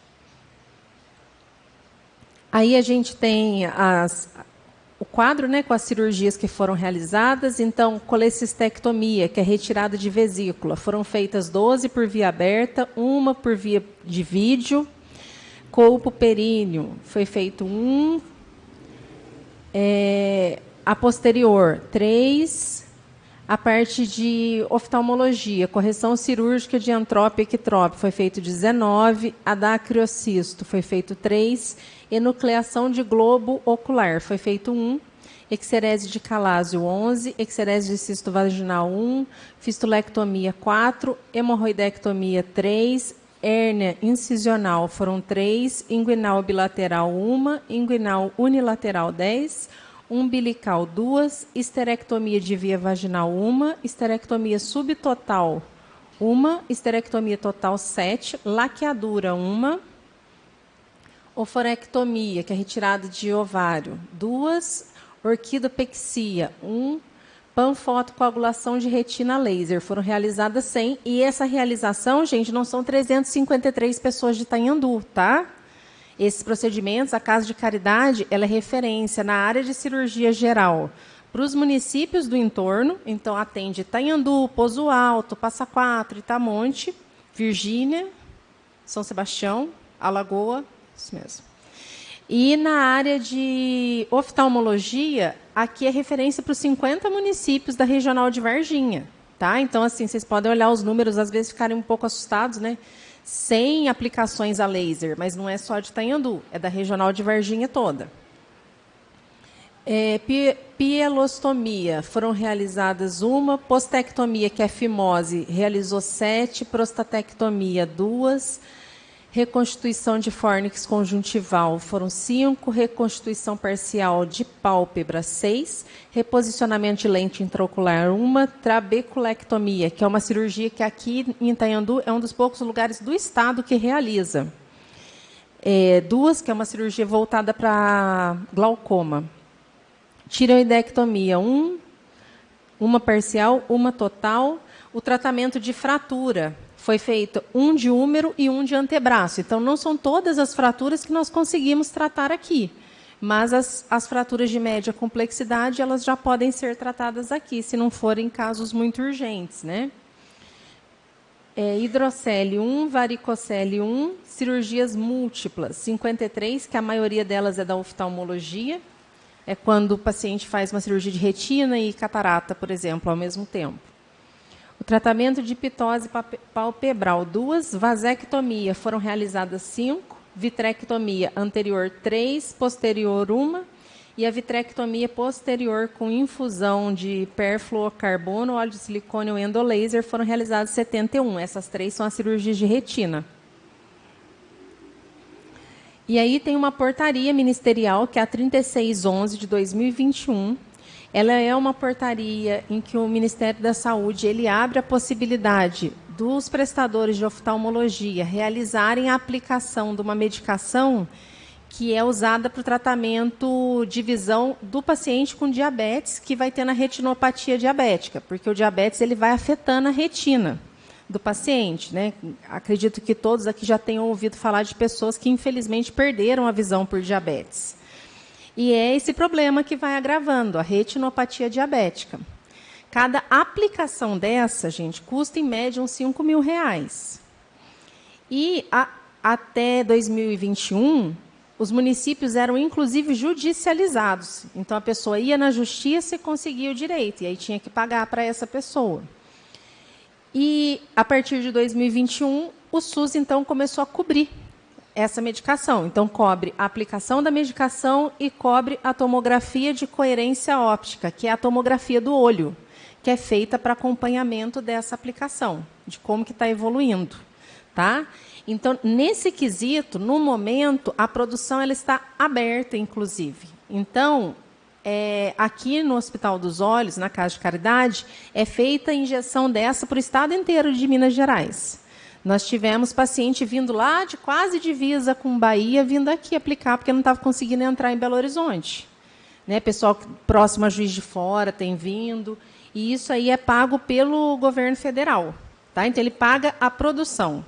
Aí a gente tem o quadro, né, com as cirurgias que foram realizadas. Então, colecistectomia, que é retirada de vesícula, foram feitas 12 por via aberta, 1 por via de vídeo. Colpo períneo, foi feito 1. A posterior, 3. A parte de oftalmologia, correção cirúrgica de antrópio e ectrópio, foi feito 19. A da acriocisto, foi feito 3. Enucleação de globo ocular, foi feito 1. Excerese de calásio, 11. Excerese de cisto vaginal, 1. Fistulectomia, 4. Hemorroidectomia, 3. Hérnia incisional, foram 3. Inguinal bilateral, 1. Inguinal unilateral, 10. Umbilical, 2. Histerectomia de via vaginal, 1. Histerectomia subtotal, 1. Histerectomia total, 7. Laqueadura, 1. Oforectomia, que é retirada de ovário, 2. Orquidopexia, 1. Panfotocoagulação de retina laser, foram realizadas 100. E essa realização, gente, não são 353 pessoas de Itanhandu, tá? Esses procedimentos, a Casa de Caridade, ela é referência na área de cirurgia geral para os municípios do entorno. Então, atende Itanhandu, Pozo Alto, Passa Quatro, Itamonte, Virgínia, São Sebastião, Alagoa, isso mesmo. E na área de oftalmologia, aqui é referência para os 50 municípios da Regional de Varginha. Tá? Então, assim, vocês podem olhar os números, às vezes ficarem um pouco assustados, né? 100 aplicações a laser, mas não é só de Itanhandu, é da Regional de Varginha toda. Pielostomia, foram realizadas uma, postectomia, que é fimose, realizou 7, prostatectomia 2, reconstituição de fórnix conjuntival foram 5, reconstituição parcial de pálpebra 6, reposicionamento de lente intraocular 1, trabeculectomia, que é uma cirurgia que aqui em Itanhandu é um dos poucos lugares do estado que realiza. 2, que é uma cirurgia voltada para glaucoma. Tireoidectomia 1, uma parcial, uma total. O tratamento de fratura foi feito um de húmero e um de antebraço. Então, não são todas as fraturas que nós conseguimos tratar aqui, mas as fraturas de média complexidade, elas já podem ser tratadas aqui, se não forem casos muito urgentes, né? Hidrocele 1, varicocele 1, cirurgias múltiplas, 53, que a maioria delas é da oftalmologia. É quando o paciente faz uma cirurgia de retina e catarata, por exemplo, ao mesmo tempo. O tratamento de pitose palpebral 2, vasectomia, foram realizadas 5, vitrectomia anterior 3, posterior 1, e a vitrectomia posterior com infusão de perfluorocarbono, óleo de silicone ou endolaser foram realizadas 71. Essas 3 são as cirurgias de retina. E aí tem uma portaria ministerial, que é a 3611 de 2021. Ela é uma portaria em que o Ministério da Saúde ele abre a possibilidade dos prestadores de oftalmologia realizarem a aplicação de uma medicação que é usada para o tratamento de visão do paciente com diabetes, que vai ter na retinopatia diabética, porque o diabetes ele vai afetando a retina do paciente, né? Acredito que todos aqui já tenham ouvido falar de pessoas que, infelizmente, perderam a visão por diabetes. E é esse problema que vai agravando, a retinopatia diabética. Cada aplicação dessa, gente, custa, em média, uns R$5.000. E até 2021, os municípios eram, inclusive, judicializados. Então, a pessoa ia na justiça e conseguia o direito, e aí tinha que pagar para essa pessoa. E, a partir de 2021, o SUS, então, começou a cobrir essa medicação. Então, cobre a aplicação da medicação e cobre a tomografia de coerência óptica, que é a tomografia do olho, que é feita para acompanhamento dessa aplicação, de como que está evoluindo. Tá? Então, nesse quesito, no momento, a produção ela está aberta, inclusive. Então, aqui no Hospital dos Olhos, na Casa de Caridade, é feita a injeção dessa para o estado inteiro de Minas Gerais. Nós tivemos paciente vindo lá de quase divisa com Bahia, vindo aqui aplicar, porque não estava conseguindo entrar em Belo Horizonte. Né? Pessoal próximo a Juiz de Fora tem vindo, e isso aí é pago pelo governo federal. Tá? Então, ele paga a produção.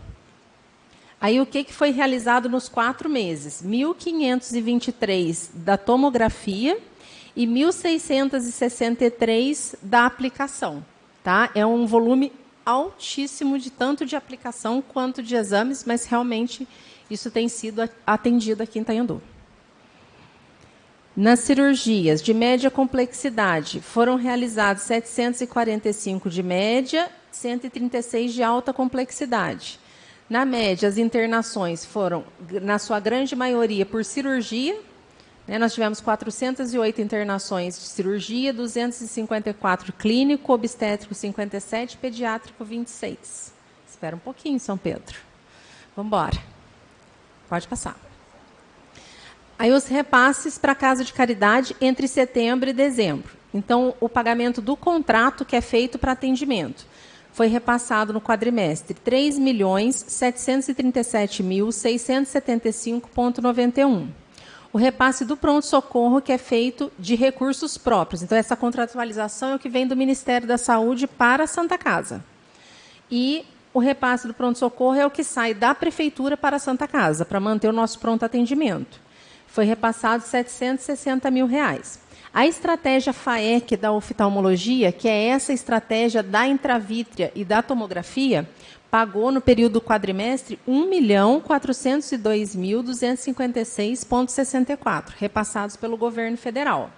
Aí, o que foi realizado nos 4 meses? 1.523 da tomografia e 1.663 da aplicação. Tá? É um volume altíssimo de tanto de aplicação quanto de exames, mas realmente isso tem sido atendido aqui em Itanhandu. Nas cirurgias de média complexidade, foram realizados 745 de média, 136 de alta complexidade. Na média, as internações foram, na sua grande maioria, por cirurgia. Nós tivemos 408 internações de cirurgia, 254 clínico, obstétrico 57, pediátrico 26. Espera um pouquinho, São Pedro. Vamos embora. Pode passar. Aí os repasses para a Casa de Caridade entre setembro e dezembro. Então, o pagamento do contrato que é feito para atendimento foi repassado no quadrimestre R$ 3.737.675,91. O repasse do pronto-socorro, que é feito de recursos próprios. Então, essa contratualização é o que vem do Ministério da Saúde para a Santa Casa. E o repasse do pronto-socorro é o que sai da Prefeitura para a Santa Casa, para manter o nosso pronto atendimento. Foi repassado R$ 760 mil. A estratégia FAEC da oftalmologia, que é essa estratégia da intravítrea e da tomografia, pagou no período do quadrimestre R$ 1.402.256,64, repassados pelo governo federal.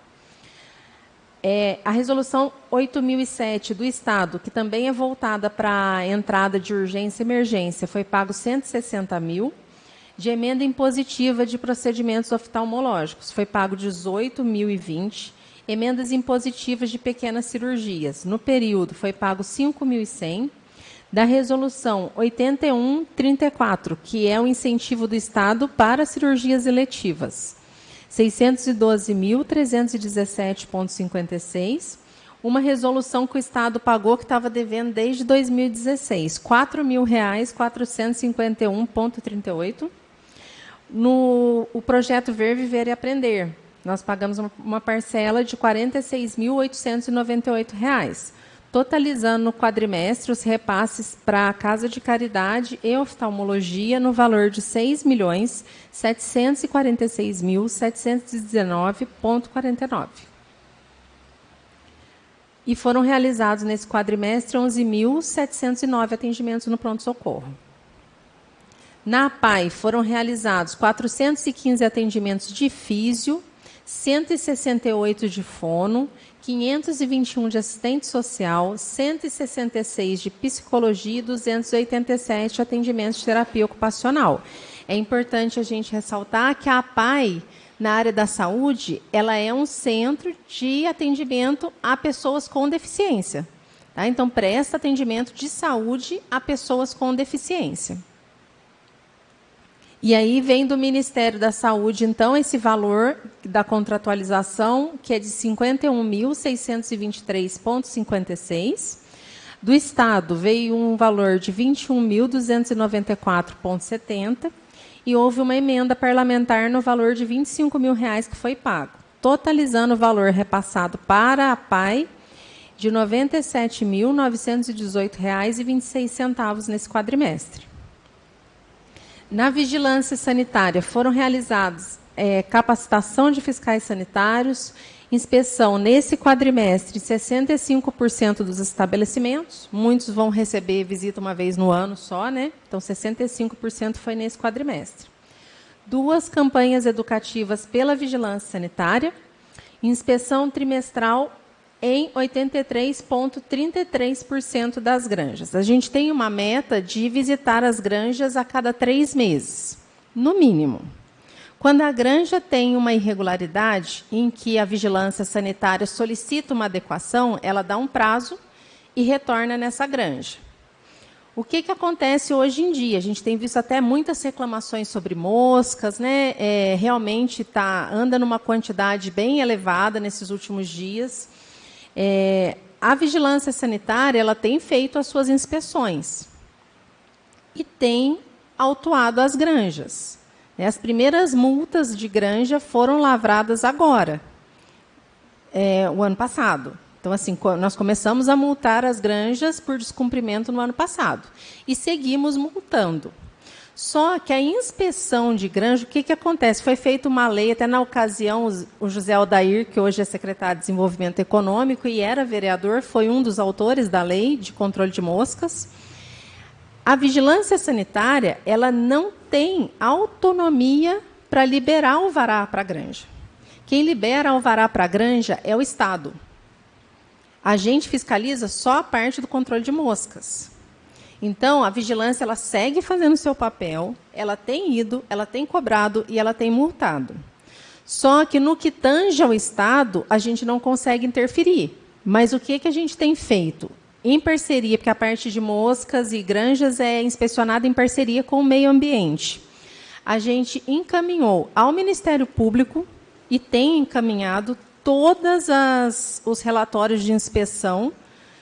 A resolução 8.007 do Estado, que também é voltada para a entrada de urgência e emergência, foi pago R$ 160 mil. De emenda impositiva de procedimentos oftalmológicos, foi pago R$ 18.020. Emendas impositivas de pequenas cirurgias, no período, foi pago R$ 5.100. Da resolução 8134, que é o incentivo do Estado para cirurgias eletivas, R$ 612.317,56. Uma resolução que o Estado pagou, que estava devendo desde 2016, R$ 4.451,38. O projeto Ver, Viver e Aprender, nós pagamos uma parcela de R$ 46.898, totalizando no quadrimestre os repasses para a Casa de Caridade e Oftalmologia no valor de R$ 6.746.719,49. E foram realizados nesse quadrimestre 11.709 atendimentos no pronto-socorro. Na APAE foram realizados 415 atendimentos de físio, 168 de fono, 521 de assistente social, 166 de psicologia e 287 atendimentos de terapia ocupacional. É importante a gente ressaltar que a APAE, na área da saúde, ela é um centro de atendimento a pessoas com deficiência. Tá? Então, presta atendimento de saúde a pessoas com deficiência. E aí vem do Ministério da Saúde, então, esse valor da contratualização, que é de R$ 51.623,56. Do Estado veio um valor de R$ 21.294,70. E houve uma emenda parlamentar no valor de R$ 25 mil que foi pago, totalizando o valor repassado para a APAE de R$ 97.918,26 nesse quadrimestre. Na vigilância sanitária, foram realizados capacitação de fiscais sanitários, inspeção nesse quadrimestre em 65% dos estabelecimentos. Muitos vão receber visita uma vez no ano só, né? Então, 65% foi nesse quadrimestre. 2 campanhas educativas pela vigilância sanitária, inspeção trimestral em 83,33% das granjas. A gente tem uma meta de visitar as granjas a cada 3 meses, no mínimo. Quando a granja tem uma irregularidade em que a vigilância sanitária solicita uma adequação, ela dá um prazo e retorna nessa granja. O que acontece hoje em dia? A gente tem visto até muitas reclamações sobre moscas, né? Realmente anda numa quantidade bem elevada nesses últimos dias. A vigilância sanitária ela tem feito as suas inspeções e tem autuado as granjas. As primeiras multas de granja foram lavradas agora, o ano passado. Então, assim, nós começamos a multar as granjas por descumprimento no ano passado e seguimos multando. Só que a inspeção de granja, o que acontece? Foi feita uma lei, até na ocasião, o José Aldair, que hoje é secretário de Desenvolvimento Econômico e era vereador, foi um dos autores da lei de controle de moscas. A vigilância sanitária ela não tem autonomia para liberar alvará para a granja. Quem libera alvará para a granja é o Estado. A gente fiscaliza só a parte do controle de moscas. Então, a vigilância ela segue fazendo o seu papel, ela tem ido, ela tem cobrado e ela tem multado. Só que no que tange ao Estado, a gente não consegue interferir. Mas o que a gente tem feito? Em parceria, porque a parte de moscas e granjas é inspecionada em parceria com o meio ambiente. A gente encaminhou ao Ministério Público e tem encaminhado todos os relatórios de inspeção,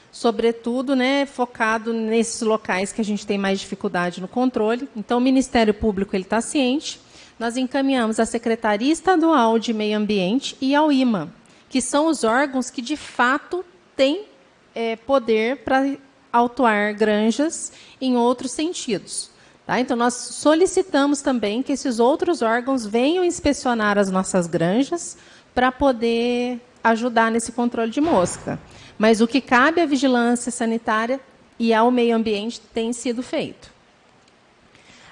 sobretudo, né, focado nesses locais que a gente tem mais dificuldade no controle. Então, o Ministério Público está ciente. Nós encaminhamos à Secretaria Estadual de Meio Ambiente e ao IMA, que são os órgãos que, de fato, têm poder para autuar granjas em outros sentidos. Tá? Então, nós solicitamos também que esses outros órgãos venham inspecionar as nossas granjas para poder ajudar nesse controle de mosca. Mas o que cabe à vigilância sanitária e ao meio ambiente tem sido feito.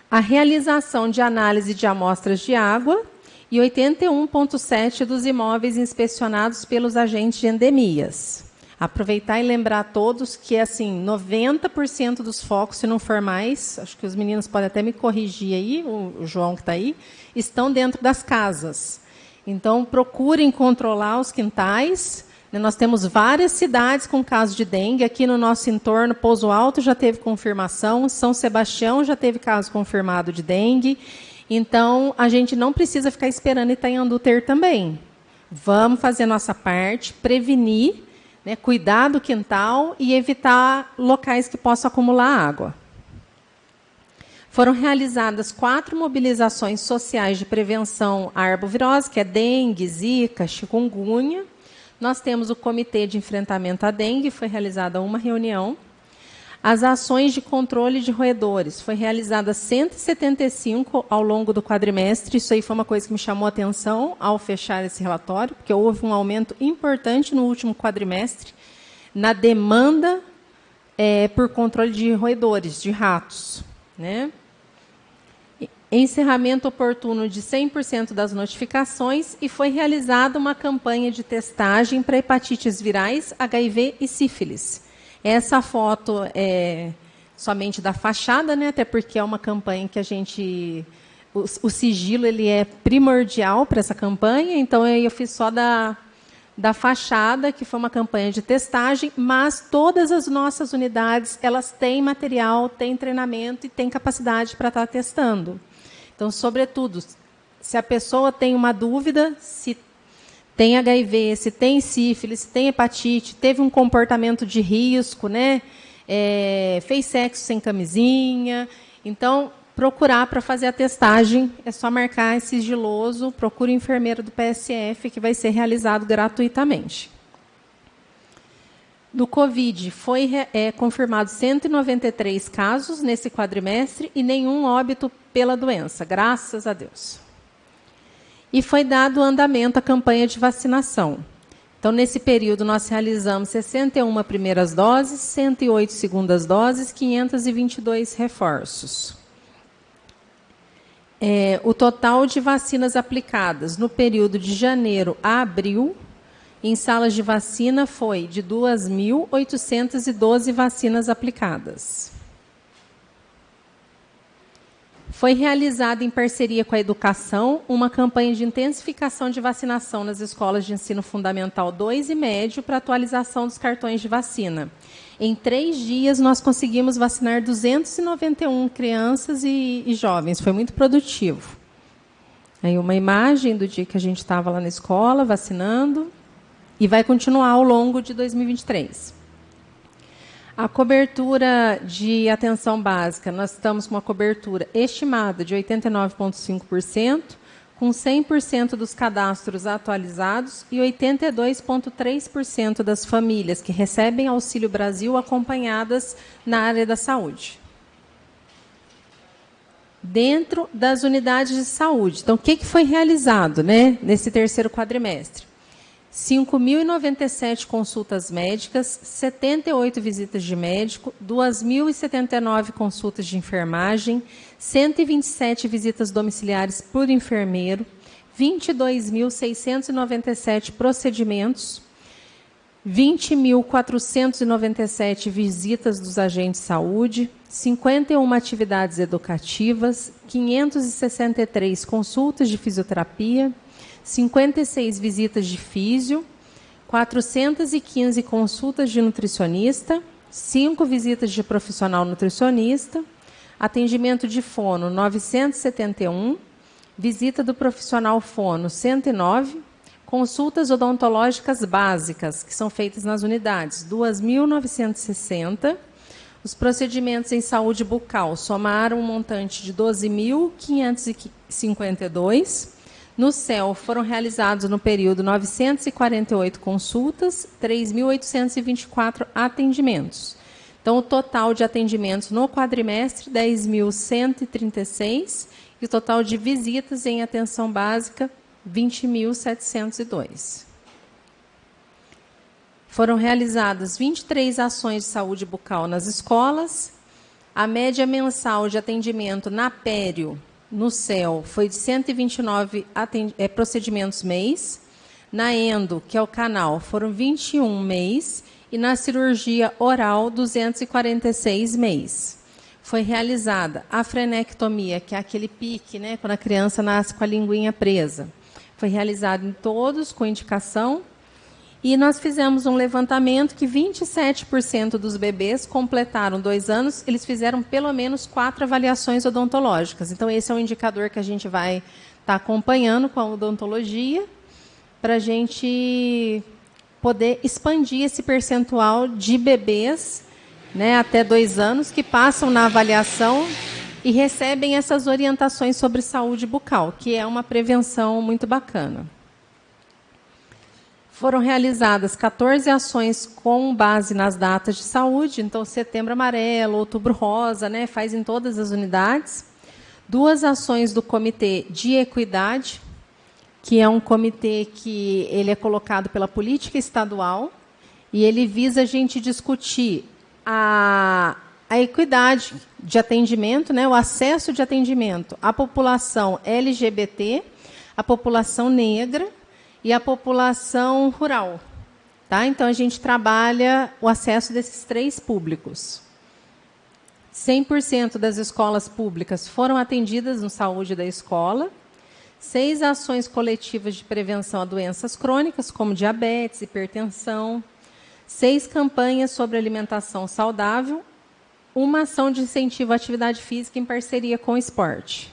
A realização de análise de amostras de água e 81,7% dos imóveis inspecionados pelos agentes de endemias. Aproveitar e lembrar a todos que, assim, 90% dos focos, se não for mais, acho que os meninos podem até me corrigir aí, o João que está aí, estão dentro das casas. Então, procurem controlar os quintais. Nós temos várias cidades com casos de dengue. Aqui no nosso entorno, Pouso Alto já teve confirmação, São Sebastião já teve caso confirmado de dengue. Então, a gente não precisa ficar esperando Itanhandu ter também. Vamos fazer nossa parte, prevenir, né, cuidar do quintal e evitar locais que possam acumular água. Foram realizadas 4 mobilizações sociais de prevenção à arbovirose, que é dengue, zika, chikungunya. Nós temos o Comitê de Enfrentamento à Dengue, foi realizada uma reunião. As ações de controle de roedores, foi realizada 175 ao longo do quadrimestre. Isso aí foi uma coisa que me chamou a atenção ao fechar esse relatório, porque houve um aumento importante no último quadrimestre na demanda por controle de roedores, de ratos, né? Encerramento oportuno de 100% das notificações e foi realizada uma campanha de testagem para hepatites virais, HIV e sífilis. Essa foto é somente da fachada, né? Até porque é uma campanha que a gente... O sigilo ele é primordial para essa campanha, então eu fiz só da fachada, que foi uma campanha de testagem, mas todas as nossas unidades elas têm material, têm treinamento e têm capacidade para estar testando. Então, sobretudo, se a pessoa tem uma dúvida, se tem HIV, se tem sífilis, se tem hepatite, teve um comportamento de risco, né? Fez sexo sem camisinha. Então, procurar para fazer a testagem, é só marcar sigiloso, procure o enfermeiro do PSF, que vai ser realizado gratuitamente. Do Covid, foi confirmado 193 casos nesse quadrimestre e nenhum óbito pela doença, graças a Deus. E foi dado andamento à campanha de vacinação. Então, nesse período, nós realizamos 61 primeiras doses, 108 segundas doses, 522 reforços. O total de vacinas aplicadas no período de janeiro a abril, em salas de vacina, foi de 2.812 vacinas aplicadas. Foi realizada, em parceria com a educação, uma campanha de intensificação de vacinação nas escolas de ensino fundamental 2 e médio para atualização dos cartões de vacina. Em 3 dias, nós conseguimos vacinar 291 crianças e jovens. Foi muito produtivo. Aí uma imagem do dia que a gente estava lá na escola, vacinando, e vai continuar ao longo de 2023. A cobertura de atenção básica, nós estamos com uma cobertura estimada de 89,5%, com 100% dos cadastros atualizados e 82,3% das famílias que recebem Auxílio Brasil acompanhadas na área da saúde. Dentro das unidades de saúde. Então, o que foi realizado, né, nesse terceiro quadrimestre? 5.097 consultas médicas, 78 visitas de médico, 2.079 consultas de enfermagem, 127 visitas domiciliares por enfermeiro, 22.697 procedimentos, 20.497 visitas dos agentes de saúde, 51 atividades educativas, 563 consultas de fisioterapia, 56 visitas de físio, 415 consultas de nutricionista, 5 visitas de profissional nutricionista, atendimento de fono 971, visita do profissional fono 109, consultas odontológicas básicas, que são feitas nas unidades, 2.960. Os procedimentos em saúde bucal somaram um montante de 12.552. No CEL, foram realizados no período 948 consultas, 3.824 atendimentos. Então, o total de atendimentos no quadrimestre, 10.136, e o total de visitas em atenção básica, 20.702. Foram realizadas 23 ações de saúde bucal nas escolas. A média mensal de atendimento na pério, no CEL, foi de 129 procedimentos mês. Na endo, que é o canal, foram 21 mês. E na cirurgia oral, 246 mês. Foi realizada a frenectomia, que é aquele pique, né, quando a criança nasce com a linguinha presa. Foi realizado em todos, com indicação. E nós fizemos um levantamento que 27% dos bebês completaram 2 anos, eles fizeram pelo menos 4 avaliações odontológicas. Então, esse é um indicador que a gente vai estar acompanhando com a odontologia, para a gente poder expandir esse percentual de bebês, né, até 2 anos, que passam na avaliação e recebem essas orientações sobre saúde bucal, que é uma prevenção muito bacana. Foram realizadas 14 ações com base nas datas de saúde, então Setembro Amarelo, Outubro Rosa, né, faz em todas as unidades. 2 ações do Comitê de Equidade, que é um comitê que ele é colocado pela política estadual, e ele visa a gente discutir a equidade de atendimento, né, o acesso de atendimento à população LGBT, à população negra, e a população rural. Tá? Então, a gente trabalha o acesso desses 3 públicos. 100% das escolas públicas foram atendidas no Saúde da Escola. 6 ações coletivas de prevenção a doenças crônicas, como diabetes, hipertensão. 6 campanhas sobre alimentação saudável. 1 ação de incentivo à atividade física em parceria com o esporte.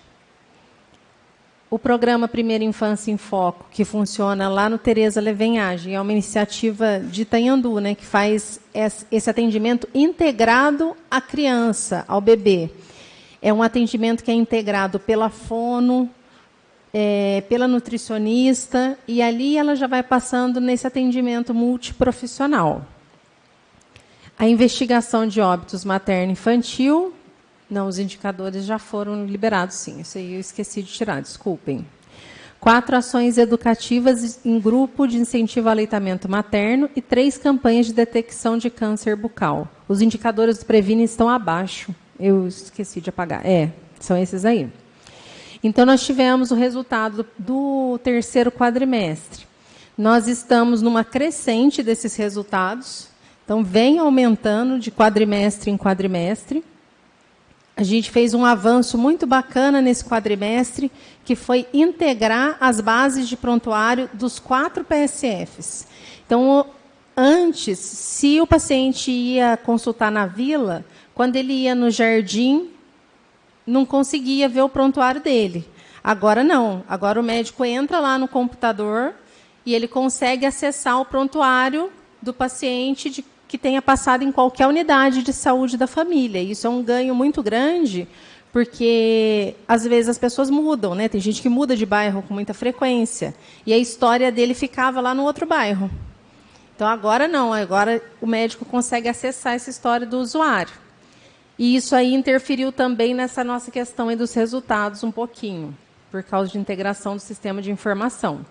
O programa Primeira Infância em Foco, que funciona lá no Tereza Levenhagem, é uma iniciativa de Itanhandu, né, que faz esse atendimento integrado à criança, ao bebê. É um atendimento que é integrado pela fono, pela nutricionista, e ali ela já vai passando nesse atendimento multiprofissional. A investigação de óbitos materno-infantil. Não, os indicadores já foram liberados, sim. Isso aí eu esqueci de tirar, desculpem. 4 ações educativas em grupo de incentivo ao aleitamento materno e 3 campanhas de detecção de câncer bucal. Os indicadores do Previne estão abaixo. Eu esqueci de apagar. São esses aí. Então, nós tivemos o resultado do 3º quadrimestre. Nós estamos numa crescente desses resultados. Então, vem aumentando de quadrimestre em quadrimestre. A gente fez um avanço muito bacana nesse quadrimestre, que foi integrar as bases de prontuário dos 4 PSFs. Então, antes, se o paciente ia consultar na vila, quando ele ia no jardim, não conseguia ver o prontuário dele. Agora não. Agora o médico entra lá no computador e ele consegue acessar o prontuário do paciente que tenha passado em qualquer unidade de saúde da família. Isso é um ganho muito grande, porque, às vezes, as pessoas mudam, né? Tem gente que muda de bairro com muita frequência, e a história dele ficava lá no outro bairro. Então, agora não. Agora o médico consegue acessar essa história do usuário. E isso aí interferiu também nessa nossa questão aí dos resultados um pouquinho, por causa de integração do sistema de informação.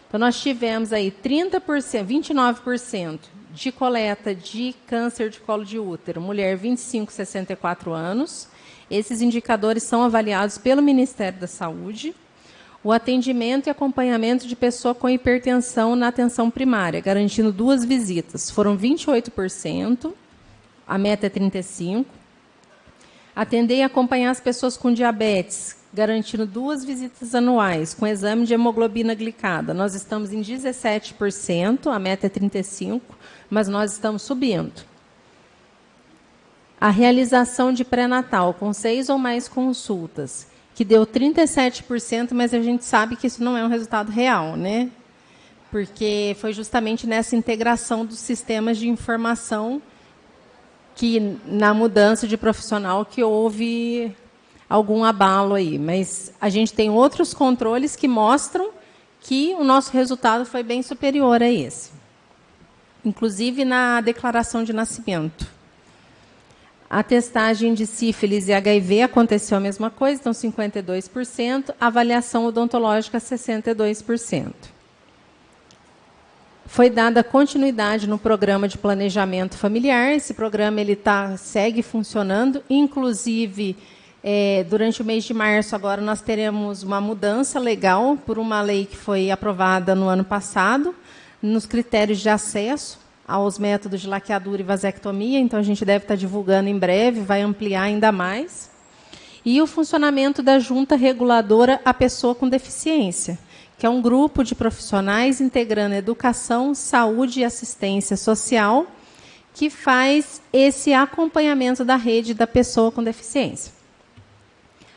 Então, nós tivemos aí 30%, 29% de coleta de câncer de colo de útero, mulher 25 a 64 anos. Esses indicadores são avaliados pelo Ministério da Saúde. O atendimento e acompanhamento de pessoa com hipertensão na atenção primária, garantindo 2 visitas. Foram 28%, a meta é 35%. Atender e acompanhar as pessoas com diabetes, garantindo 2 visitas anuais, com exame de hemoglobina glicada. Nós estamos em 17%, a meta é 35%, mas nós estamos subindo. A realização de pré-natal, com 6 ou mais consultas, que deu 37%, mas a gente sabe que isso não é um resultado real, né? Porque foi justamente nessa integração dos sistemas de informação que, na mudança de profissional, que houve algum abalo aí. Mas a gente tem outros controles que mostram que o nosso resultado foi bem superior a esse. Inclusive na declaração de nascimento. A testagem de sífilis e HIV aconteceu a mesma coisa, então 52%. A avaliação odontológica, 62%. Foi dada continuidade no programa de planejamento familiar. Esse programa segue funcionando, inclusive durante o mês de março agora nós teremos uma mudança legal por uma lei que foi aprovada no ano passado nos critérios de acesso aos métodos de laqueadura e vasectomia. Então a gente deve estar divulgando em breve, vai ampliar ainda mais. E o funcionamento da junta reguladora à pessoa com deficiência, que é um grupo de profissionais integrando educação, saúde e assistência social, que faz esse acompanhamento da rede da pessoa com deficiência.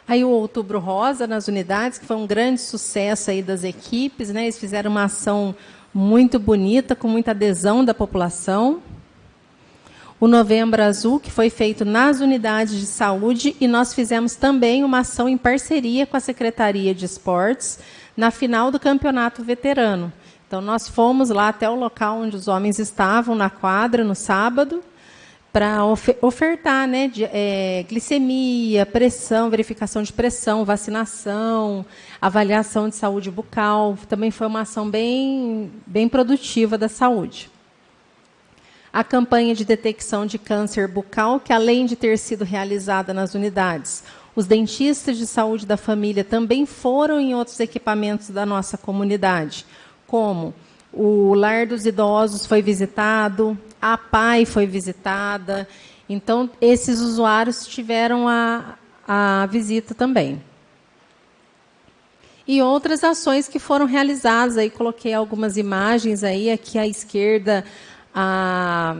Aí o Outubro Rosa nas unidades, que foi um grande sucesso aí das equipes, né? Eles fizeram uma ação muito bonita, com muita adesão da população. O Novembro Azul, que foi feito nas unidades de saúde, e nós fizemos também uma ação em parceria com a Secretaria de Esportes, na final do Campeonato Veterano. Então, nós fomos lá até o local onde os homens estavam, na quadra, no sábado, para ofertar, né, glicemia, pressão, verificação de pressão, vacinação, avaliação de saúde bucal. Também foi uma ação bem produtiva da saúde. A campanha de detecção de câncer bucal, que além de ter sido realizada nas unidades, os dentistas de saúde da família também foram em outros equipamentos da nossa comunidade, como o Lar dos Idosos foi visitado, a PAI foi visitada. Então, esses usuários tiveram a visita também. E outras ações que foram realizadas, aí coloquei algumas imagens aí, aqui à esquerda, a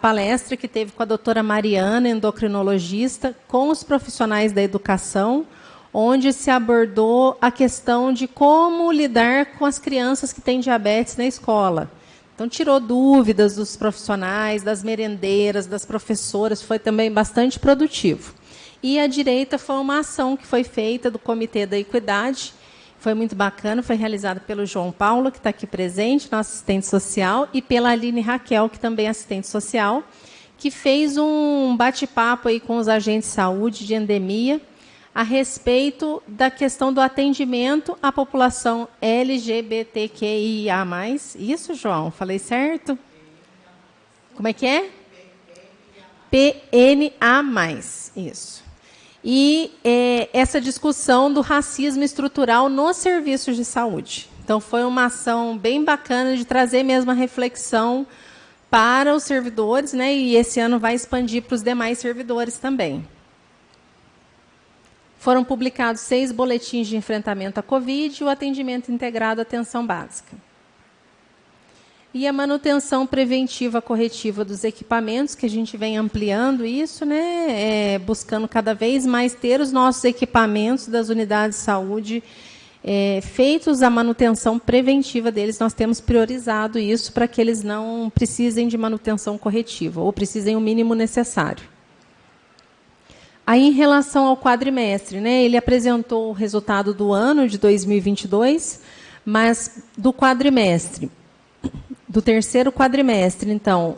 palestra que teve com a doutora Mariana, endocrinologista, com os profissionais da educação, onde se abordou a questão de como lidar com as crianças que têm diabetes na escola. Então, tirou dúvidas dos profissionais, das merendeiras, das professoras, foi também bastante produtivo. E à direita foi uma ação que foi feita do Comitê da Equidade, foi muito bacana, foi realizada pelo João Paulo, que está aqui presente, nosso assistente social, e pela Aline Raquel, que também é assistente social, que fez um bate-papo aí com os agentes de saúde de endemia a respeito da questão do atendimento à população LGBTQIA+. Isso, João? Falei certo? Como é que é? PNA+. Isso. E essa discussão do racismo estrutural nos serviços de saúde. Então, foi uma ação bem bacana de trazer mesmo a reflexão para os servidores, né? E esse ano vai expandir para os demais servidores também. Foram publicados 6 boletins de enfrentamento à Covid e o atendimento integrado à atenção básica. E a manutenção preventiva corretiva dos equipamentos, que a gente vem ampliando isso, né, buscando cada vez mais ter os nossos equipamentos das unidades de saúde feitos a manutenção preventiva deles. Nós temos priorizado isso para que eles não precisem de manutenção corretiva, ou precisem o mínimo necessário. Aí, em relação ao quadrimestre, né, ele apresentou o resultado do ano de 2022, mas do quadrimestre, do terceiro quadrimestre, então,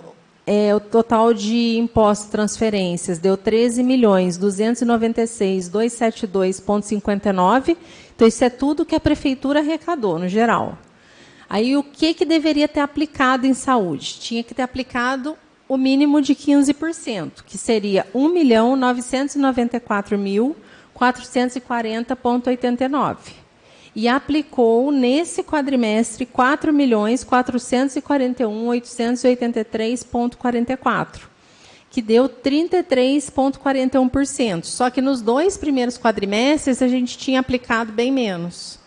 o total de impostos e transferências deu 13.296.272,59. Então, isso é tudo que a prefeitura arrecadou, no geral. Aí, o que deveria ter aplicado em saúde? Tinha que ter aplicado o mínimo de 15%, que seria 1.994.440,89. E aplicou, nesse quadrimestre, 4.441.883,44, que deu 33,41%. Só que nos 2 primeiros quadrimestres, a gente tinha aplicado bem menos.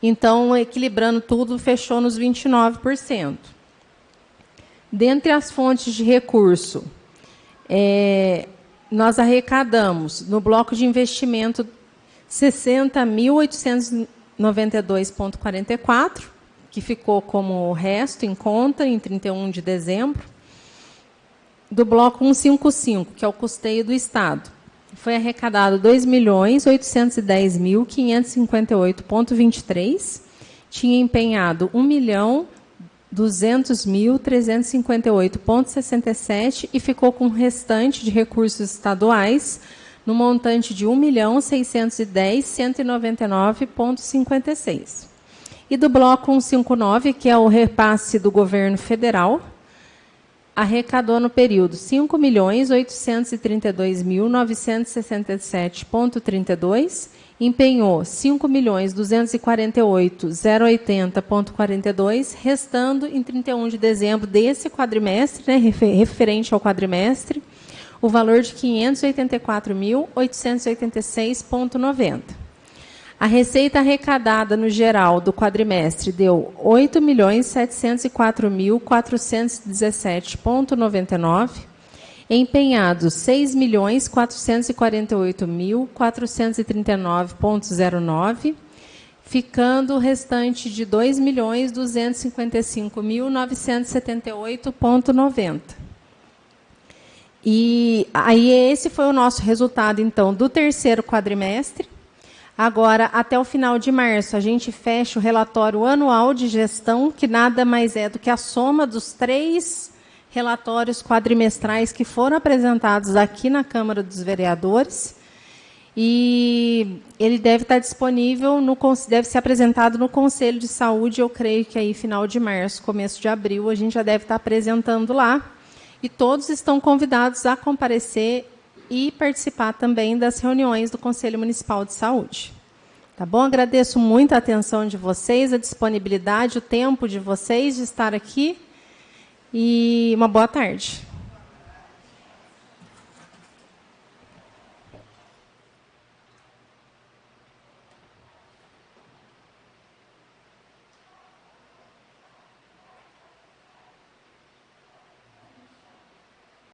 Então, equilibrando tudo, fechou nos 29%. Dentre as fontes de recurso, nós arrecadamos, no bloco de investimento, 60.892,44, que ficou como resto em conta em 31 de dezembro. Do bloco 155, que é o custeio do Estado, foi arrecadado 2.810.558,23, tinha empenhado 1.200.358,67 e ficou com o restante de recursos estaduais no montante de 1.610.199,56. E do bloco 159, que é o repasse do governo federal, arrecadou no período R$ 5.832.967,32, empenhou R$ 5.248.080,42, restando em 31 de dezembro desse quadrimestre, né, referente ao quadrimestre, o valor de R$ 584.886,90. A receita arrecadada no geral do quadrimestre deu R$ 8.704.417,99, empenhados R$ 6.448.439,09, ficando o restante de R$ 2.255.978,90. E aí esse foi o nosso resultado, então, do terceiro quadrimestre. Agora, até o final de março, a gente fecha o relatório anual de gestão, que nada mais é do que a soma dos 3 relatórios quadrimestrais que foram apresentados aqui na Câmara dos Vereadores. E ele deve estar disponível, deve ser apresentado no Conselho de Saúde, eu creio que aí final de março, começo de abril, a gente já deve estar apresentando lá. E todos estão convidados a comparecer e participar também das reuniões do Conselho Municipal de Saúde. Tá bom? Agradeço muito a atenção de vocês, a disponibilidade, o tempo de vocês de estar aqui. E uma boa tarde.